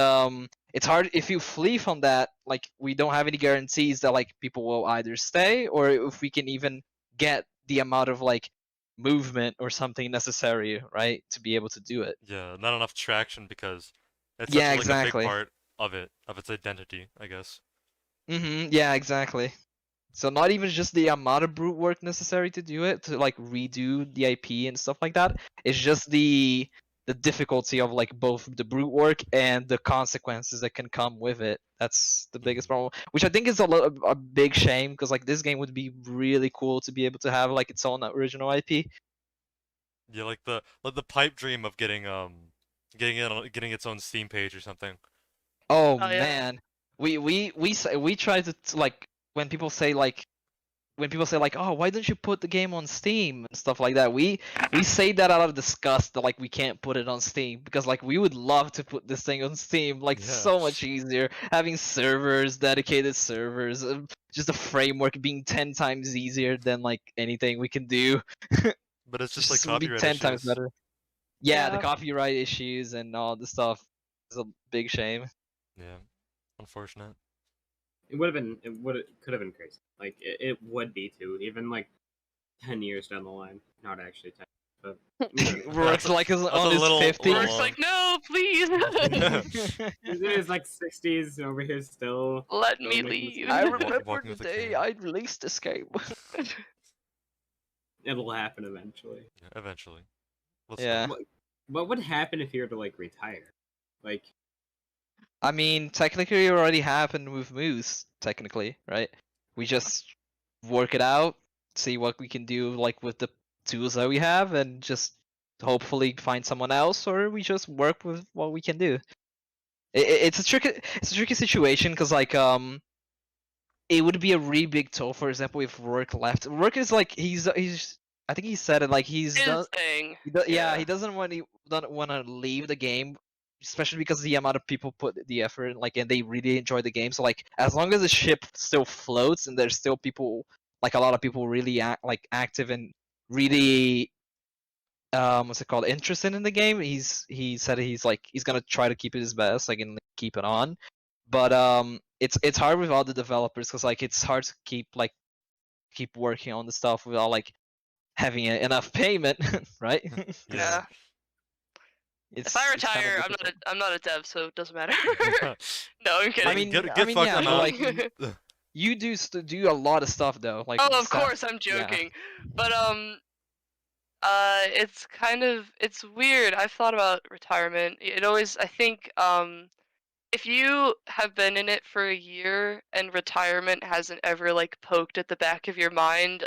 it's hard if you flee from that. Like we don't have any guarantees that like people will either stay or if we can even get the amount of like movement or something necessary, right, to be able to do it. Yeah, not enough traction because it's such Yeah, a, like a big exactly. part of its identity, I guess. Yeah, exactly. So not even just the amount of brute work necessary to do it, to like redo the IP and stuff like that. It's just the difficulty of like both the brute work and the consequences that can come with it. That's the biggest problem, which I think is a big shame because like this game would be really cool to be able to have like its own original IP. Yeah, like the pipe dream of getting its own Steam page or something. Oh Oh, yeah. man, we try to like when people say like oh, why don't you put the game on Steam and stuff like that, we say that out of disgust that like we can't put it on Steam because like we would love to put this thing on Steam, like Yeah. so much easier, having servers, dedicated servers, just the framework being 10 times easier than like anything we can do. But it's just like would be copyright 10 times issues. better. Yeah, the Yeah. copyright issues and all the stuff is a big shame. Yeah, unfortunate. It would have been. It could have been crazy. Like it would be too. Even like 10 years down the line. Not actually 10, but you know what I mean. Works like That's on a his little 50s. Work's like, no, please. He's in his like 60s over here still. Let still me making leave. mistakes. remember Walking with a cane. I released this game. It'll happen eventually. Yeah, eventually. Yeah. What would happen if you were to like retire? Like I mean, technically, it already happened with Moose. Technically, right? We just work it out, see what we can do, like with the tools that we have, and just hopefully find someone else, or we just work with what we can do. It's a tricky situation because like it would be a really big toll. For example, if Rourke left, Rourke is like he's I think he said it like he's His done. thing. Yeah, he doesn't want to leave the game, especially because the amount of people put the effort in, like, and they really enjoy the game. So like, as long as the ship still floats and there's still people, like a lot of people really active and really what's it called, interested in the game. He said he's gonna try to keep it his best, like, and keep it on. But it's hard with all the developers because like it's hard to keep working on the stuff without like having enough payment, right? Yeah. If I It's kind of retire, difficult. I'm not a dev, so it doesn't matter. No, I'm kidding. I mean, Get I mean, fucked yeah, them but out. like you do a lot of stuff though. Like, Oh, of stuff. course, I'm Yeah. joking. But it's kind of it's weird. I've thought about retirement. It always I think if you have been in it for a year and retirement hasn't ever like poked at the back of your mind,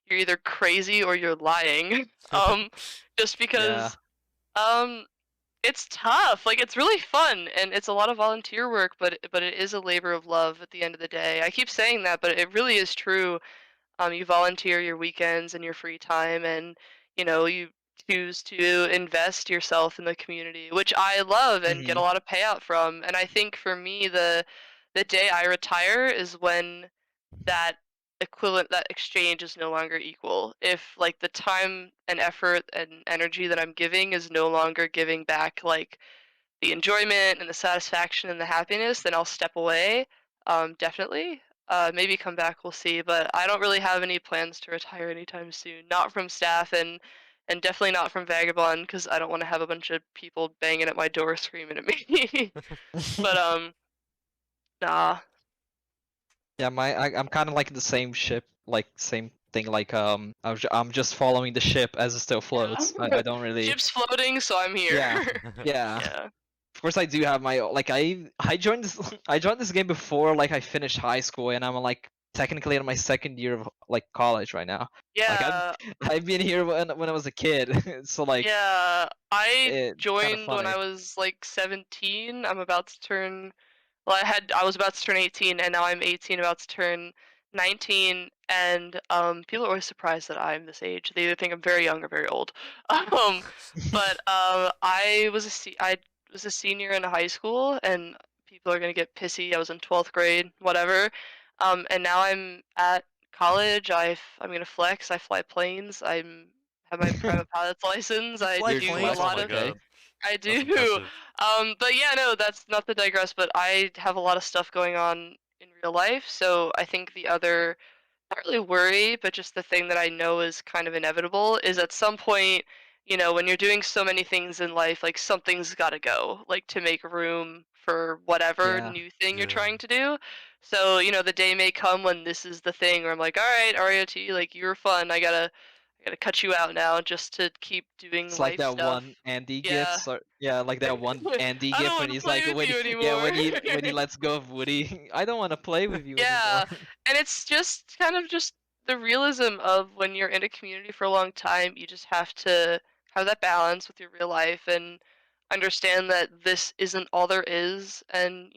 you're either crazy or you're lying. Just Yeah. because it's tough. Like it's really fun and it's a lot of volunteer work, but it is a labor of love at the end of the day. I keep saying that, but it really is true. You volunteer your weekends and your free time, and you choose to invest yourself in the community, which I love and get a lot of payout from. And I think for me, the day I retire is when that that exchange is no longer equal. If like the time and effort and energy that I'm giving is no longer giving back like the enjoyment and the satisfaction and the happiness, then I'll step away. Definitely. Maybe come back, we'll see. But I don't really have any plans to retire anytime soon. Not from staff and definitely not from Vagabond because I don't want to have a bunch of people banging at my door screaming at me. But nah. Yeah, I'm kind of like the same ship, like same thing. Like I'm just following the ship as it still floats. I don't really. Ship's floating, so I'm here. Yeah. Yeah. Yeah. Of course, I do have my like I joined this I joined this game before like I finished high school, and I'm like technically in my second year of like college right now. Like Yeah. I've been here when I was a kid, so like Yeah. I it's kinda joined when funny. I was like 17. I'm about to turn well, I was about to turn 18, and now I'm 18, about to turn 19. And people are always surprised that I'm this age. They either think I'm very young or very old. But I was a senior in high school, and people are gonna get pissy. I was in 12th grade, whatever. And now I'm at college. I'm gonna flex. I fly planes. Have my private pilot's license. I Fly You're do a planes? flex- Oh lot my of okay. god. I That's do. impressive. But yeah, no, that's not to digress, but I have a lot of stuff going on in real life, so I think the other, not really worry, but just the thing that I know is kind of inevitable is at some point, when you're doing so many things in life, like something's got to go, like to make room for whatever Yeah. new thing you're Yeah. trying to do. So, the day may come when this is the thing where I'm like, all right, RIOT, like you were fun. I gotta cut you out now just to keep doing It's like life that stuff. one Andy Yeah. gif. So, yeah, like that one Andy I don't gif when want to he's play like with when you yeah anymore. when he lets go of Woody. I don't want to play with you Yeah, anymore. and it's just kind of just the realism of when you're in a community for a long time, you just have to have that balance with your real life and understand that this isn't all there is, and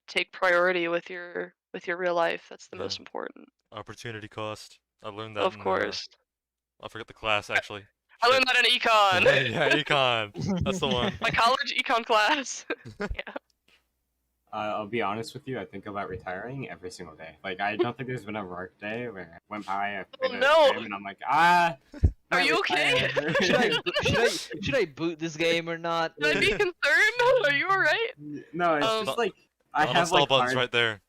take priority with your real life. That's the Yeah. most important. Opportunity cost. I learned that Of in course. I forget the class I, actually. I Shit. learned that in econ. Yeah, econ. That's the one. My college econ class. Yeah. I'll be honest with you. I think about retiring every single day. Like, I don't think there's been a work day where I went by, I Oh played a no. game, and I'm like, Are might you okay? retire. Should I should I boot this game or not? Should I be concerned? Are you alright? No, it's Um, just like The I have uninstall like button's hard. right there.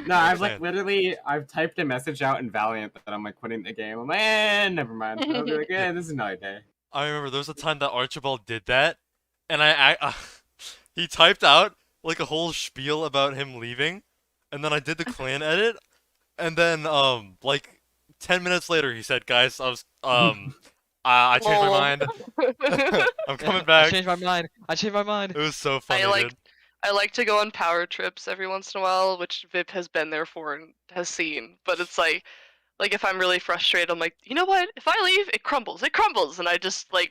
No, I'm I've like saying. literally I've typed a message out in Valiant that I'm like quitting the game. I'm like, never mind. I'll be like, this is another day. I remember there was a time that Archibald did that, and he typed out like a whole spiel about him leaving, and then I did the clan edit, and then like 10 minutes later he said, "Guys, I changed my Lol. mind. I'm coming I back." changed my mind. I changed my mind. It was so funny, dude. I like to go on power trips every once in a while, which Vip has been there for and has seen. But it's like if I'm really frustrated, I'm like, you know what? If I leave, it crumbles. It crumbles, and I just I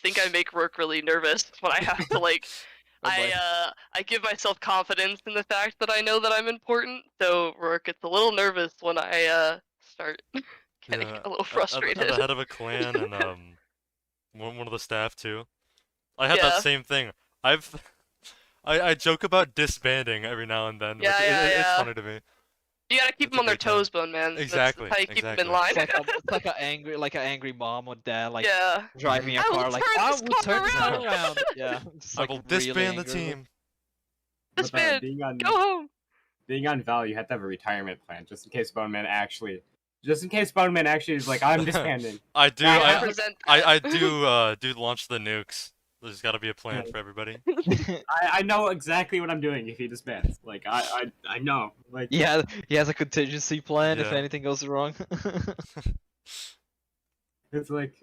think I make Rook really nervous when I have to Oh boy. I give myself confidence in the fact that I know that I'm important. So Rook gets a little nervous when I start getting Yeah, a little at frustrated. the head of a clan and one of the staff too. I had that Yeah. same thing. I've I joke about disbanding every now and then, Yeah, which yeah, it's yeah. funny to me. You gotta keep It's them a on their great time. toes, Bone Man. Exactly, That's how you keep them in exactly. line. It's like a angry mom or dad like Yeah. driving a I will car like turn I this will car turn this car around. around. Yeah, it's I like will really disband the angry. team. This But, man, go home. being on Val, you have to have a retirement plan just in case Bone Man actually is like, I'm disbanding. I do. Yeah, I I- represent I that. do launch the nukes. There's got to be a plan for everybody. I know exactly what I'm doing if he disbands. Like I know. Like Yeah, he has a contingency plan if Yeah. anything goes wrong. it's like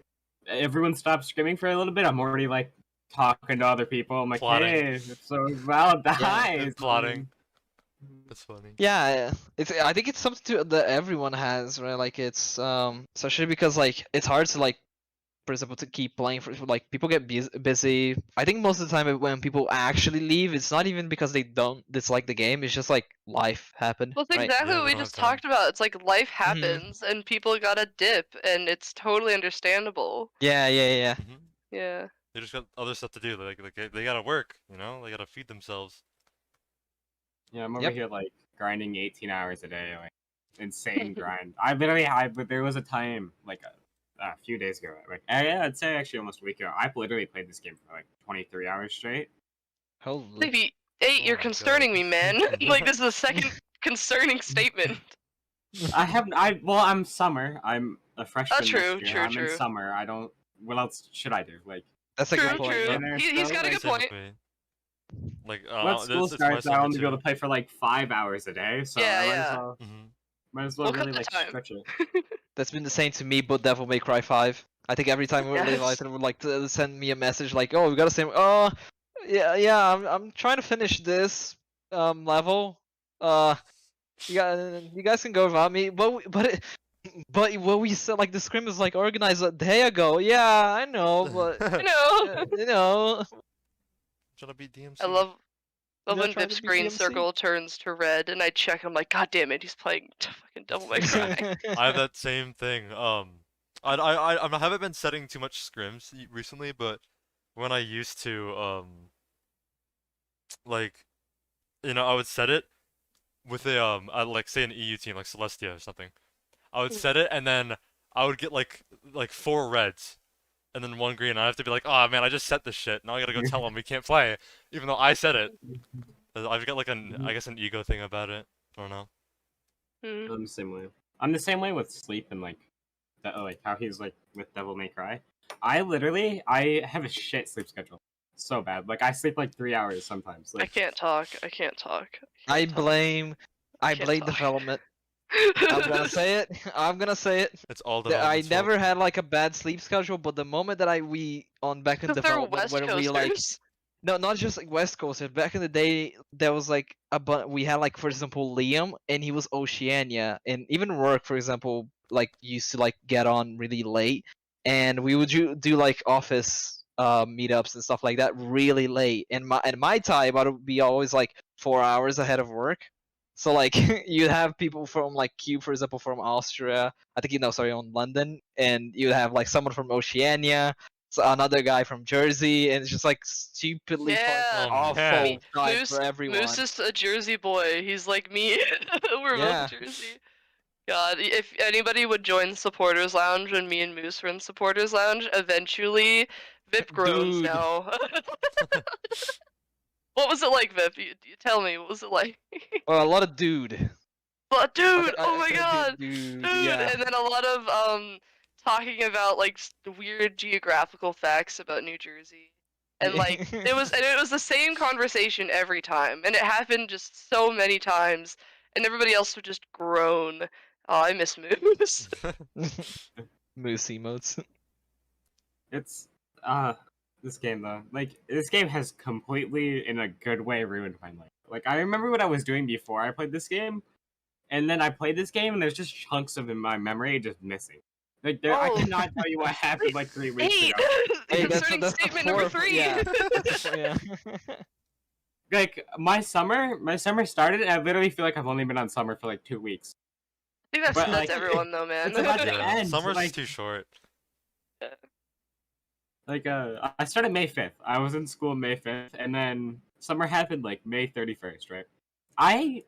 everyone stops screaming for a little bit. I'm already like talking to other people. I'm like, Plotting. hey, so Val dies. Plotting. That's funny. Yeah, I think it's something that everyone has, right? Like it's especially because like it's hard to like for example to keep playing for like people get busy. I think most of the time when people actually leave, it's not even because they don't dislike the game. It's just like life happened, Well, it's right? exactly Yeah, what they we don't have just time. talked about. It's like life Mhm. happens and people gotta dip, and it's totally understandable. Yeah, yeah, yeah. Hmm. Yeah. They just got other stuff to do. They gotta work. They gotta feed themselves. Yeah, I'm over Yep. here like grinding 18 hours a day, like insane grind. But there was a time like a few days ago, like I'd say actually almost a week ago. I've literally played this game for like 23 hours straight. Holy. Maybe 8, Oh you're my concerning God. me, man. Like this is the second concerning statement. I'm summer. I'm a freshman true, next year. true, I'm in true. summer. I don't. What else should I do? Like That's a True, good point. true. Yeah. dinner He's got a stuff, good like, Same with point. me. Like once school it's my starts, I'll summer only be able too. to play for like 5 hours a day. So Yeah, I yeah. Mhm. might as well We'll cut really the like time. stretch it. That's been the same to me, but Devil May Cry 5. I think every time Yes. Leviathan would like to send me a message like, "Oh, we gotta same. Oh, yeah. I'm trying to finish this level. Uh, you guys can go without me. But what we said like the scrim is like organized a day ago. Yeah, I know, but I know. you know, Trying to beat DMC. I love You're when trying Vip's to be green DMC? circle turns to red, and I check. I'm like, God damn it, he's playing fucking Devil May Cry. I have that same thing. I haven't been setting too much scrims recently, but when I used to, like, I would set it with like say an EU team like Celestia or something. I would set it and then I would get like 4 reds, and then 1 green. And I have to be like, oh man, I just set this shit. Now I gotta go tell them we can't play, even though I said it. I've got like I guess an ego thing about it. I don't know. Hmm. I'm the same way. I'm the same way with sleep and like how he's like with Devil May Cry. I have a shit sleep schedule. So bad. Like I sleep like 3 hours sometimes. I Like can't talk. I can't talk. I blame can't talk. development. I'm gonna say it. I'm gonna say it. It's all That I development's never fault. had like a bad sleep schedule, but the moment that we on back in Because they're development West when we like Coasters. no, not just like West Coast. Back in the day, there was like we had like for example Liam, and he was Oceania, and even work for example like used to like get on really late, and we would do like office meetups and stuff like that really late. And my time I would be always like 4 hours ahead of work. So like you'd have people from like Cube, for example, from Austria. I think sorry, on London, and you'd have like someone from Oceania, so another guy from Jersey, and it's just like stupidly Yeah. fucking Oh, awful man. time Moose, for everyone. Moose is a Jersey boy. He's like me. We're Yeah. both Jersey. God, if anybody would join Supporters Lounge when me and Moose were in Supporters Lounge, eventually, Vip groans Dude. now. What was it like, Vip? You tell me, what was it like? Well, a lot of dude. But dude, oh I my said god, dude, dude, yeah. and then a lot of talking about like weird geographical facts about New Jersey, and like it was the same conversation every time, and it happened just so many times, and everybody else would just groan. Oh, I miss Moose. Moose emotes. it's this game though. Like this game has completely in a good way ruined my life. Like I remember what I was doing before I played this game, and then I played this game and there's just chunks of in my memory just missing. Like I Oh. cannot tell you what happened like 3 weeks Hey, ago. Hey, concerning the statement number fourth- 3. Yeah. Yeah. Like my summer started and I literally feel like I've only been on summer for like 2 weeks. I think But, that's like, everyone though, man. it's about to Yeah, end, summer's like- too short. Like I started May 5th. I was in school May 5th and then summer happened like May 31st, right? I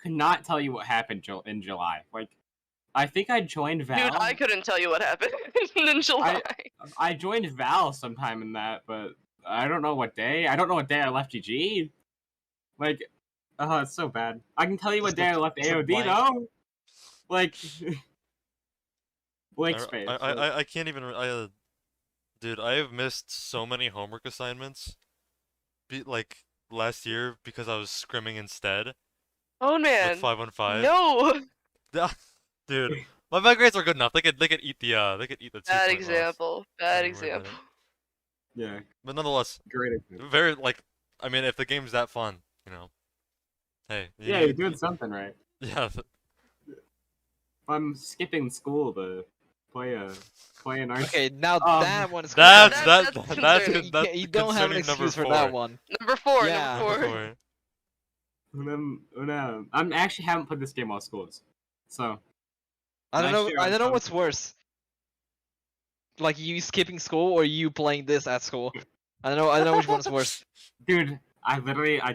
could not tell you what happened in July. Like I think I joined Val. Dude, I couldn't tell you what happened in July. I joined Val sometime in that, but I don't know what day. I don't know what day I left GG. Like, oh, it's so bad. I can tell you what Just day I left it's a AOD blank. though. Like, blank space. I can't even. Dude, I have missed so many homework assignments. Like last year because I was scrimming instead Oh with man, 515. no. Dude, my grades are good enough. They could eat the 2 Bad point example. loss. Bad Don't worry about example. Yeah, But nonetheless, great example. very like. I mean, if the game's that fun, you know. Hey. Yeah, you're doing something right. Yeah. If I'm skipping school to play an art. Okay, now Um, that one is That's That's that's concerning. you, that's you don't have an concerning number excuse for 4. that one. Number 4. Yeah. Number 4. Four. I'm actually haven't played this game while school is. So I don't Last know. year I I don't know was- what's worse. Like you skipping school or you playing this at school. I don't know. I don't know which one's worse. dude, I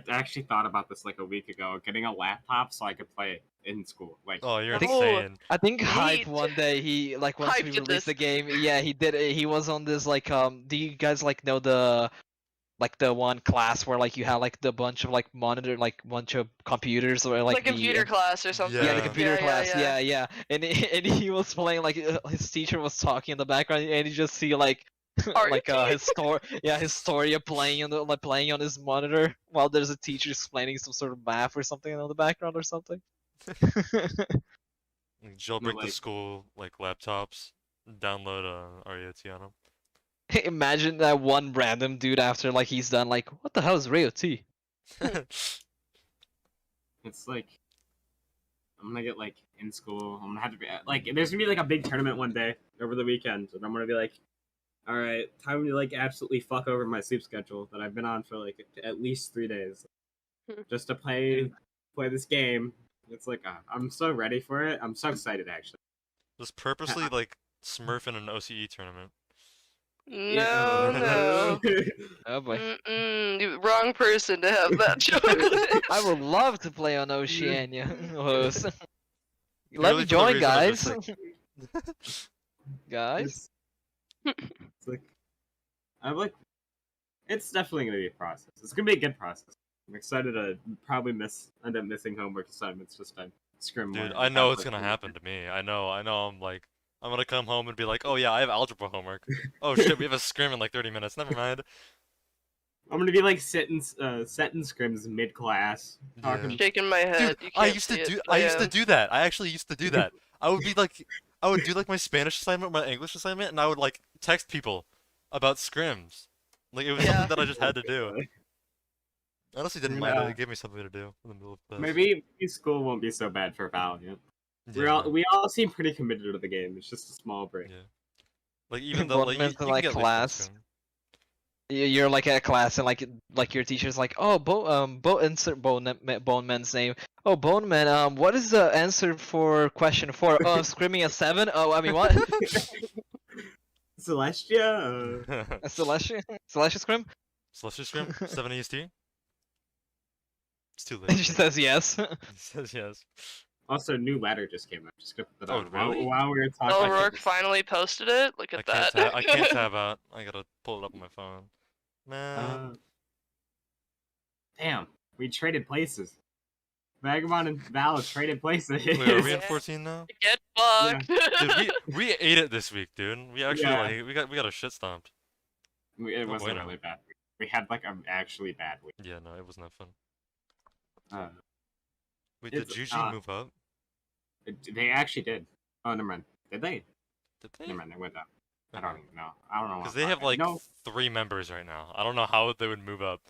actually thought about this like a week ago, getting a laptop so I could play it in school. Like Oh, you're think- insane. I think Hype Neat. one day he like once Hype we did released this. the game. Yeah, he did. He was on this like Do you guys like know the one class where like you had like the bunch of like monitor like bunch of computers or like Like computer class or something. Yeah, the Yeah. computer class. Yeah. And he was playing like his teacher was talking in the background, and you just see like like Historia playing on playing on his monitor while there's a teacher explaining some sort of math or something in the background or something. Jailbreak the like- school like laptops. Download RAOT on them. Imagine that one random dude after like he's done like what the hell is RAOT? it's like I'm gonna get like in school. I'm gonna have to be like there's gonna be like a big tournament one day over the weekend, and I'm gonna be like, all right, time to like absolutely fuck over my sleep schedule that I've been on for like at least 3 days, just to play this game. It's like I'm so ready for it. I'm so excited actually. Just purposely like smurf in an OCE tournament. No, no. Oh boy. Wrong person to have that chocolate. I would love to play on Oceania. Host. Let Purely me for the join, reason of guys. just, Guys. It's like I'm like, it's definitely gonna be a process. It's gonna be a good process. I'm excited to probably end up missing homework assignments just to scrim Dude, more. I know it's gonna happen to me. I know. I'm like, I'm gonna come home and be like, oh yeah, I have algebra homework. Oh shit, we have a scrim in like 30 minutes. Never mind. I'm gonna be like setting scrims mid class, talking. Shaking my head. Dude, You can't see it, but I I used to am. do that. I actually used to do that. I would be like, I would do like my Spanish assignment, my English assignment, and I would like text people about scrims. Like it was something that I just had to do. I honestly didn't mind it. It gave me something to do in the middle of class. Maybe school won't be so bad for Valiant. Yeah, We all seem pretty committed to the game. It's just a small break. yeah. Like even though like you can like get late for the class. scrim. You're like at class and like your teacher's like, oh, insert Boneman's name. Oh, Boneman, what is the answer for question 4? Oh, screaming a 7? Oh, I mean what? Celestia. Celestia? Celestia scrim? Celestial scrim 7 EST. It's too late. She says yes. He says yes. Also, new ladder just came out. Just gonna put that Oh, out really? while we were talking. Oh, I can't- Rourke finally posted it. Look at that. I can't tab out. I gotta pull it up on my phone. Man. Damn, we traded places. Vagabond and Val traded places. Wait, are we in Yeah. 14 now? Get fucked. Dude, we ate it this week, dude. We actually Yeah. like we got a shit stomped. It wasn't bueno. really bad. We had like an actually bad week. Yeah, no, it wasn't that fun. Uh, Wait, did it's, GG move up? they actually did. Oh, never mind. Did they? Did they? Never mind. They went up. I don't even know. I don't know. Because they have like no. 3 members right now. I don't know how they would move up.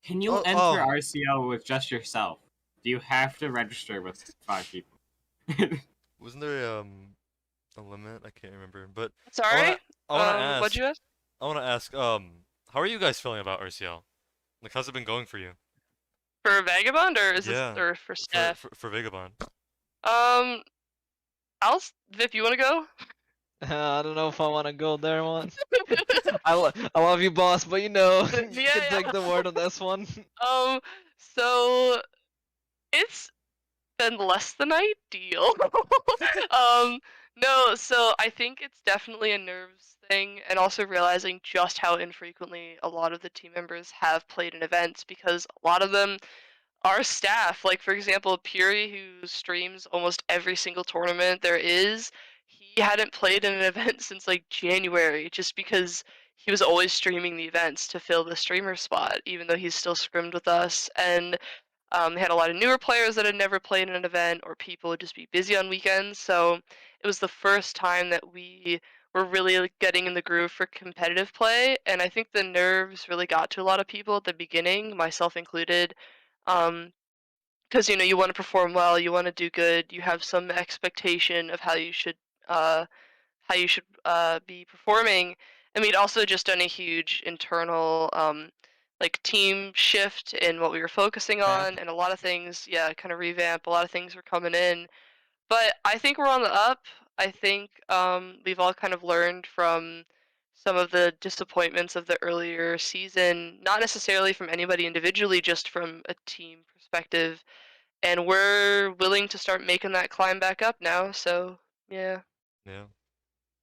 Can you enter RCL with just yourself? Do you have to register with 5 people? Wasn't there a limit? I can't remember. But Sorry. I wanna ask. What'd you ask? I wanna ask. How are you guys feeling about RCL? Like, how's it been going for you? For Vagabond or is Yeah. this or for Steph? For Vagabond. Vip, you wanna go? I don't know if I want to go there one. I love you, boss, but you know, you Yeah, can yeah. take the word on this one. So it's been less than ideal. No, so I think it's definitely a nerves thing, and also realizing just how infrequently a lot of the team members have played in events because a lot of them are staff. Like, for example, Puri, who streams almost every single tournament there is, he hadn't played in an event since like January just because he was always streaming the events to fill the streamer spot, even though he's still scrimmed with us. And they had a lot of newer players that had never played in an event, or people would just be busy on weekends. So it was the first time that we were really like, getting in the groove for competitive play. And I think the nerves really got to a lot of people at the beginning, myself included. Because you want to perform well, you want to do good, you have some expectation of uh, how you should be performing. And we'd also just done a huge internal like team shift in what we were focusing on, and a lot of things, yeah, kind of revamp. A lot of things were coming in, but I think we're on the up. I think we've all kind of learned from some of the disappointments of the earlier season, not necessarily from anybody individually, just from a team perspective. And we're willing to start making that climb back up now. So yeah. Yeah.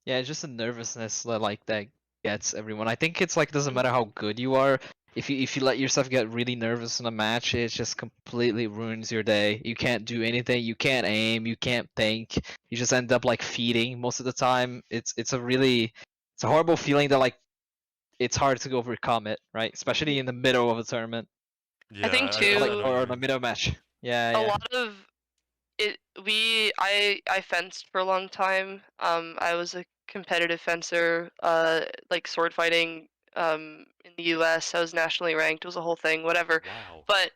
Yeah, it's just a nervousness that gets everyone. I think it's like doesn't matter how good you are. If you let yourself get really nervous in a match, it just completely ruins your day. You can't do anything. You can't aim. You can't think. You just end up like feeding most of the time. It's a horrible feeling that like it's hard to overcome it, right? Especially in the middle of a tournament. Yeah. I think know too- what Like, you or in mean. the middle of a match. Yeah, A yeah. lot of it I fenced for a long time. I was a competitive fencer, like sword fighting in the US. I was nationally ranked. It was a whole thing, whatever. Wow. But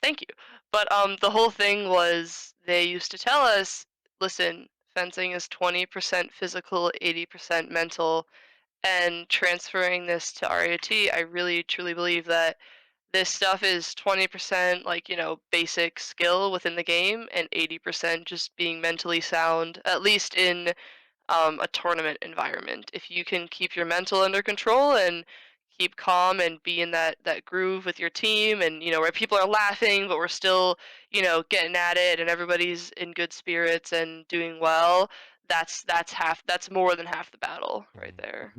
thank you. But the whole thing was they used to tell us, listen, fencing is 20% physical, 80% mental, and transferring this to RAT, I really truly believe that this stuff is 20% like, basic skill within the game and 80% just being mentally sound, at least in a tournament environment. If you can keep your mental under control and keep calm and be in that groove with your team and where people are laughing but we're still getting at it and everybody's in good spirits and doing well, that's more than half the battle right there.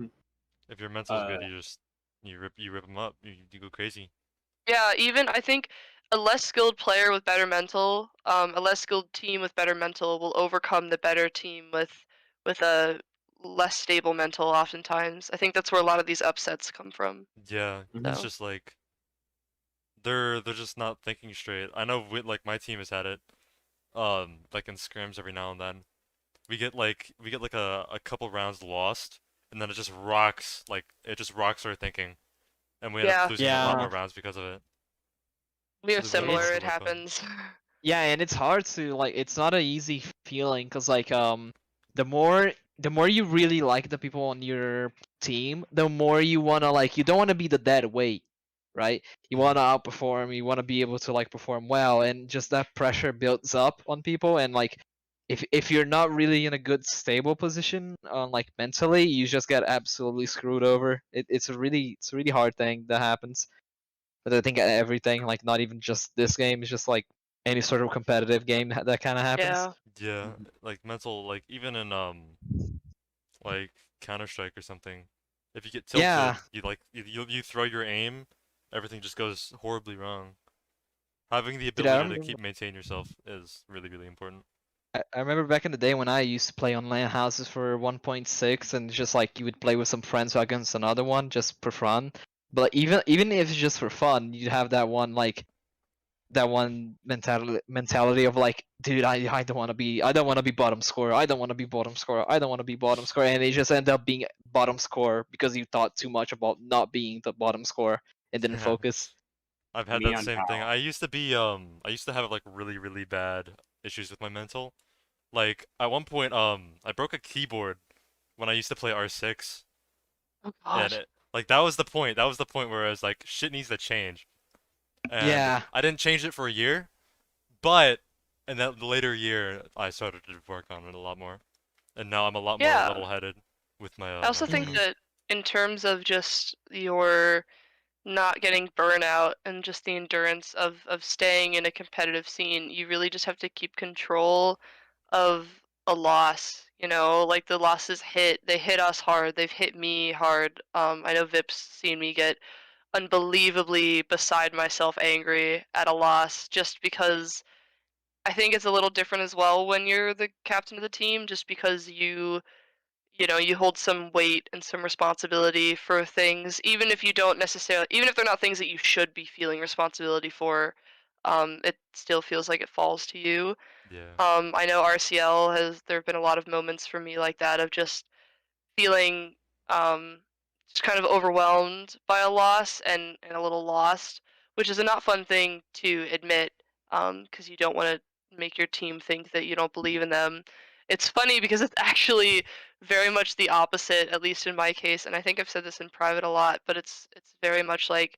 If your mental's good, you rip them up. You go crazy. Yeah, even I think a less skilled player with better mental, a less skilled team with better mental will overcome the better team with a less stable mental oftentimes. I think that's where a lot of these upsets come from. Yeah, it's So just like they're just not thinking straight. I know like my team has had it. Like in scrims every now and then. We get like a couple rounds lost, and then it just rocks our thinking, and we end up yeah, losing a lot Yeah. more rounds because of it. we are So we similar. have to It work on. happens. Yeah, and it's hard to like. It's not an easy feeling because like the more you really like the people on your team, the more you wanna like. You don't want to be the dead weight, right? You want to outperform. You want to be able to like perform well, and just that pressure builds up on people. And like, if you're not really in a good stable position, like mentally, you just get absolutely screwed over. It's a really hard thing that happens. But I think everything, like not even just this game, is just like any sort of competitive game that kind of happens. Yeah, Yeah, like mental, like even in like Counter Strike or something, if you get Yeah, tilted, you throw your aim, everything just goes horribly wrong. Having the dude, I ability to remember. keep maintain yourself is really really important. I remember back in the day when I used to play on LAN houses for 1.6, and just like you would play with some friends against another one just for fun. But even if it's just for fun, you'd have that one mentality of like, dude, I don't want to be bottom scorer. I don't want to be bottom scorer. I don't want to be bottom scorer, and they just end up being bottom scorer because you thought too much about not being the bottom scorer and didn't Yeah, focus. I've had Me that on same thing. Val. I used to have like really really bad issues with my mental. Like at one point, I broke a keyboard when I used to play R6, oh and gosh. like that was the point. That was the point where I was like, shit needs to change, and Yeah, I didn't change it for a year, but in that later year, I started to work on it a lot more, and now I'm a lot more Yeah. level-headed with my I also mental think mhm, health. that in terms of just your not getting burnout and just the endurance of staying in a competitive scene, you really just have to keep control of a loss. You know, like the losses they hit us hard. They've hit me hard. I know Vip's seen me get unbelievably beside myself angry at a loss just because I think it's a little different as well when you're the captain of the team, just because you know, you hold some weight and some responsibility for things, even if you don't necessarily, even if they're not things that you should be feeling responsibility for, it still feels like it falls to you. Yeah, I know RCL there have been a lot of moments for me like that of just feeling um, just kind of overwhelmed by a loss and a little lost, which is a not fun thing to admit because you don't want to make your team think that you don't believe in them. It's funny because it's actually very much the opposite, at least in my case, and I think I've said this in private a lot, but it's very much like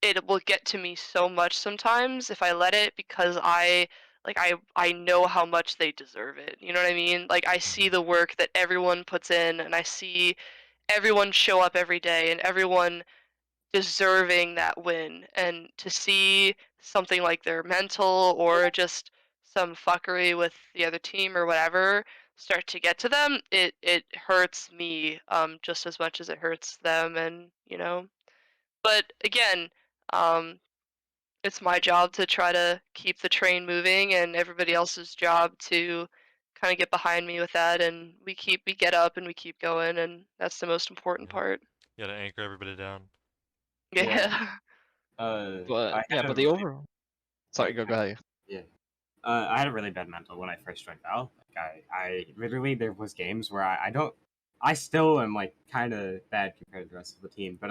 it will get to me so much sometimes if I let it because I know how much they deserve it. You know what I mean? Like I see hmm the work that everyone puts in and I see everyone show up every day and everyone deserving that win and to see something like their mental or just some fuckery with the other team or whatever start to get to them, it hurts me just as much as it hurts them and you know. But again, um, it's my job to try to keep the train moving and everybody else's job to kind of get behind me with that and we get up and we keep going and that's the most important yeah. part. You gotta anchor everybody down. Yeah. Yeah. but I yeah, had a but the really overall. Sorry, go ahead. yeah. I had a really bad mental when I first joined Val. Like I literally there was games where I don't. I still am like kind of bad compared to the rest of the team, but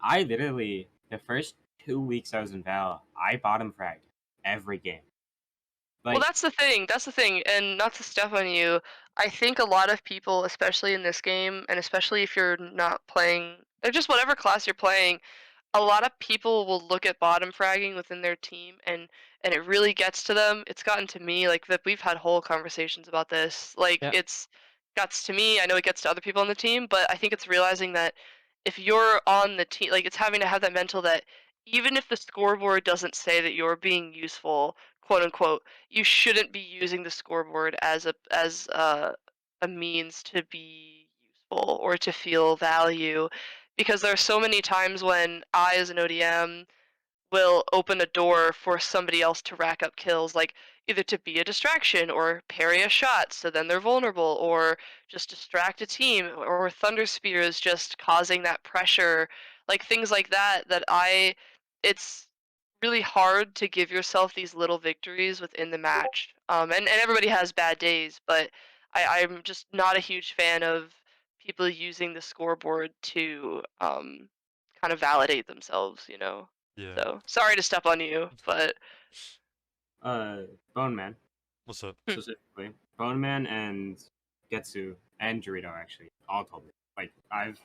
I literally the first 2 weeks I was in Val, I bottom fragged every game. Well, Like that's the thing, and not to step on you, I think a lot of people, especially in this game, and especially if you're not playing, or just whatever class you're playing, a lot of people will look at bottom fragging within their team and it really gets to them. It's gotten to me, like that we've had whole conversations about this. Like Yeah, it's gets to me, I know it gets to other people on the team, but I think it's realizing that if you're on the team, like it's having to have that mental that even if the scoreboard doesn't say that you're being useful, quote unquote, you shouldn't be using the scoreboard as a means to be people or to feel value, because there are so many times when I, as an ODM, will open a door for somebody else to rack up kills, like either to be a distraction or parry a shot so then they're vulnerable, or just distract a team, or thunder spears just causing that pressure, like things like that. It's really hard to give yourself these little victories within the match. And everybody has bad days, but I'm just not a huge fan of people using the scoreboard to kind of validate themselves, you know? Yeah. So sorry to step on you, but Boneman What's up? specifically, Boneman and Getsu and Dorito actually all told me. Like I've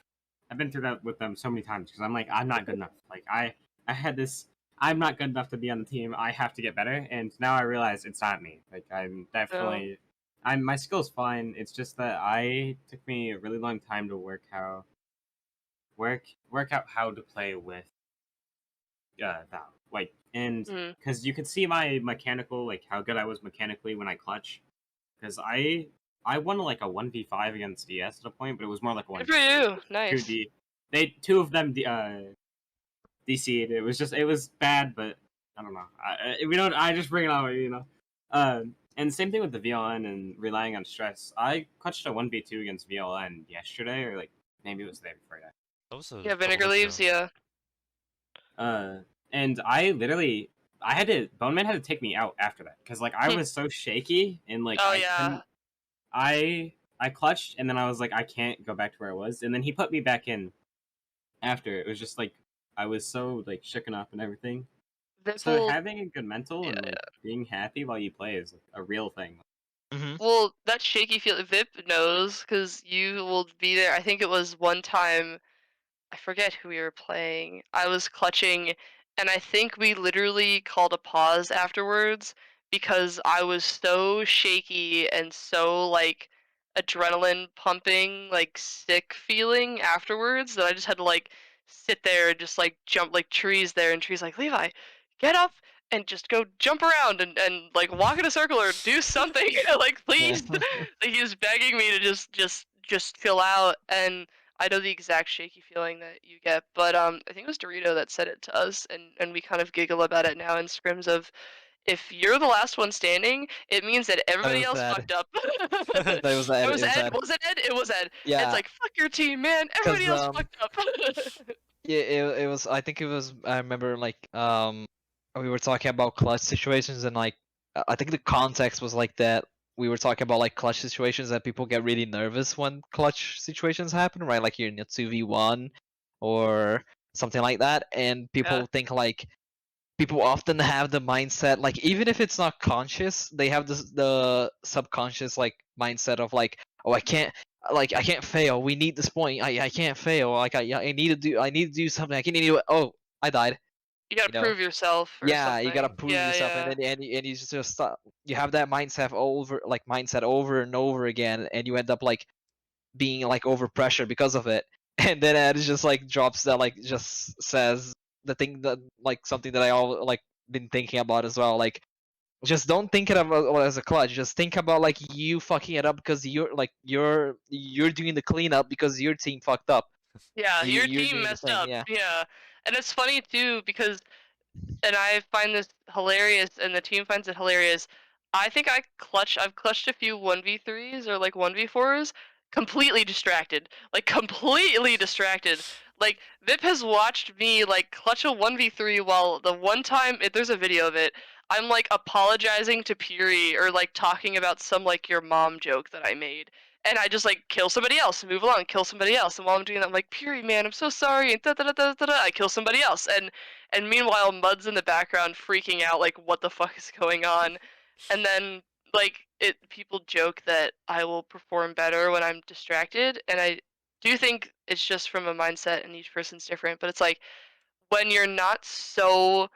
been through that with them so many times because I'm like I'm not good enough. Like I had this. I'm not good enough to be on the team. I have to get better, and now I realize it's not me. Like I'm no. definitely. My skill's fine. It's just that I took me a really long time to work out how to play with Val. Like, and Mm. because you could see my mechanical, like how good I was mechanically when I clutch. Because I won like a 1v5 against DS at a point, but it was more like a Good for 1v2. you. Nice. 2D. Two of them DC'd. It was bad, but I don't know. We don't. I just bring it on, you know. And same thing with the VLN and relying on stress. I clutched a 1v2 against VLN yesterday, or like maybe it was the day before that. That was a Yeah, couple vinegar days leaves. ago. Yeah. And I literally, I had to, Boneman had to take me out after that because like I was so shaky and like Oh I yeah. couldn't, I clutched and then I was like I can't go back to where I was, and then he put me back in after. It was just like I was so like shooken up and everything. So Vipple. having a good mental Yeah. and like being happy while you play is like, a real thing. Mm-hmm. Well, that shaky feel. Vip knows because you will be there. I think it was one time. I forget who we were playing. I was clutching, and I think we literally called a pause afterwards because I was so shaky and so like adrenaline pumping, like sick feeling afterwards that I just had to like sit there and just like jump like trees there, and trees like, Levi, get up and just go jump around and like walk in a circle or do something. Like Yeah. please. Like he was begging me to just chill out, and I know the exact shaky feeling that you get, but I think it was Dorito that said it to us, and we kind of giggle about it now in scrims of, if you're the last one standing, it means that That everybody was else sad. fucked up. That was It Ed. was It was Ed. Ed. Was it Ed? It was Ed. Ed's Yeah, like, fuck your team, man. Everybody because else fucked up. yeah, it was. I think it was. I remember like we were talking about clutch situations, and like I think the context was like that. We were talking about like clutch situations that people get really nervous when clutch situations happen, right? Like you're in a 2v1 or something like that, and Yeah. people think like people often have the mindset, like even if it's not conscious, they have the subconscious like mindset of like, oh, I can't fail, we need this point, I can't fail, like I need to do something, I can't do it. Oh, I died, You gotta you know. prove yourself or Yeah, you gotta something. prove Yeah, yourself, yeah. and you just stop, you have that mindset over and over again, and you end up like being like over pressure because of it. And then Ed just like drops that, like just says the thing that like something that I all like been thinking about as well. Like just don't think it about as a clutch. Just think about like you fucking it up because you're doing the cleanup because your team fucked up. Yeah, your You're team doing the messed thing, up. yeah. Yeah. And it's funny too because, and I find this hilarious, and the team finds it hilarious. I think I've clutched a few 1v3s or like 1v4s, completely distracted. Like completely distracted. Like Vip has watched me like clutch a 1v3 while the one time there's a video of it, I'm like apologizing to Puri or like talking about some like your mom joke that I made. And I just like kill somebody else and move along, kill somebody else. And while I'm doing that, I'm like, Puri, man, I'm so sorry. And da da da da da. I kill somebody else. And meanwhile, Mud's in the background freaking out, like, what the fuck is going on? And then, like, people joke that I will perform better when I'm distracted, and I do think it's just from a mindset, and each person's different. But it's like when you're not so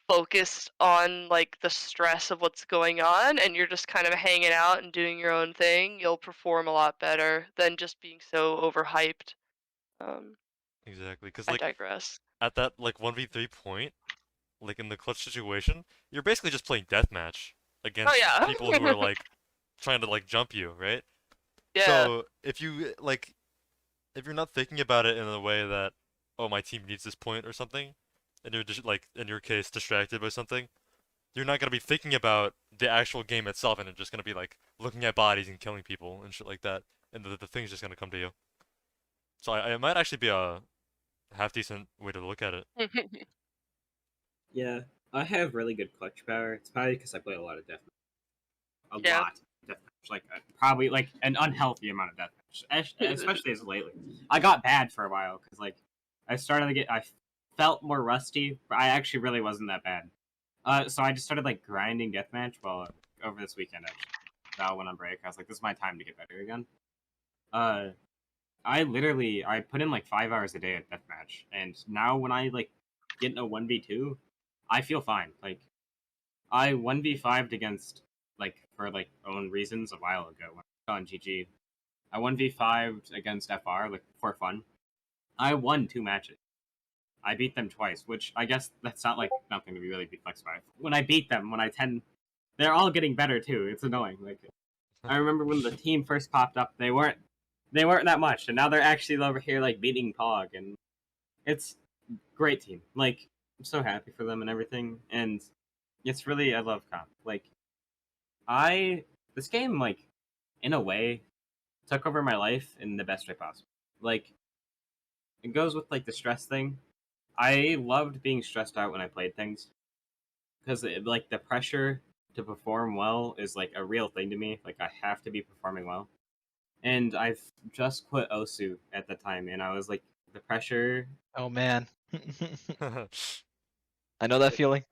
focused on like the stress of what's going on, and you're just kind of hanging out and doing your own thing, you'll perform a lot better than just being so overhyped. Um, Exactly, because I like digress. at that like 1v3 point, like in the clutch situation, you're basically just playing deathmatch Oh against people who yeah. are like trying to like jump you, right? Yeah. So if you like if you're not thinking about it in a way that, oh, my team needs this point or something, and you're just like in your case distracted by something, you're not gonna be thinking about the actual game itself, and you're just gonna be like looking at bodies and killing people and shit like that, and the thing's just gonna come to you. So it might actually be a half decent way to look at it. Yeah, I have really good clutch power. It's probably because I play a lot of deathmatch. A Yeah. lot of deathmatch. Like, probably, like, an unhealthy amount of deathmatch. Especially as lately. I got bad for a while, because, like, I started to get... I felt more rusty, but I actually really wasn't that bad. So I just started, like, grinding deathmatch, over this weekend, actually. Val went on break. I was like, this is my time to get better again. I put in like 5 hours a day at deathmatch, and now when I like get in a 1v2, I feel fine. Like I 1v5'd against like for like own reasons a while ago when I was on GG. I 1v5'd against FR like for fun. I won 2 matches. I beat them twice, which I guess that's not like nothing to be really be flexed by. When I beat them, they're all getting better too. It's annoying. Like I remember when the team first popped up, they weren't that much, and now they're actually over here like beating Pog, and it's great team. Like I'm so happy for them and everything, and it's really I love comp. Like I this game like in a way took over my life in the best way possible. Like it goes with like the stress thing. I loved being stressed out when I played things because like the pressure to perform well is like a real thing to me. Like I have to be performing well. And I've just quit Osu at the time, and I was like, the pressure. Oh man. I know that feeling.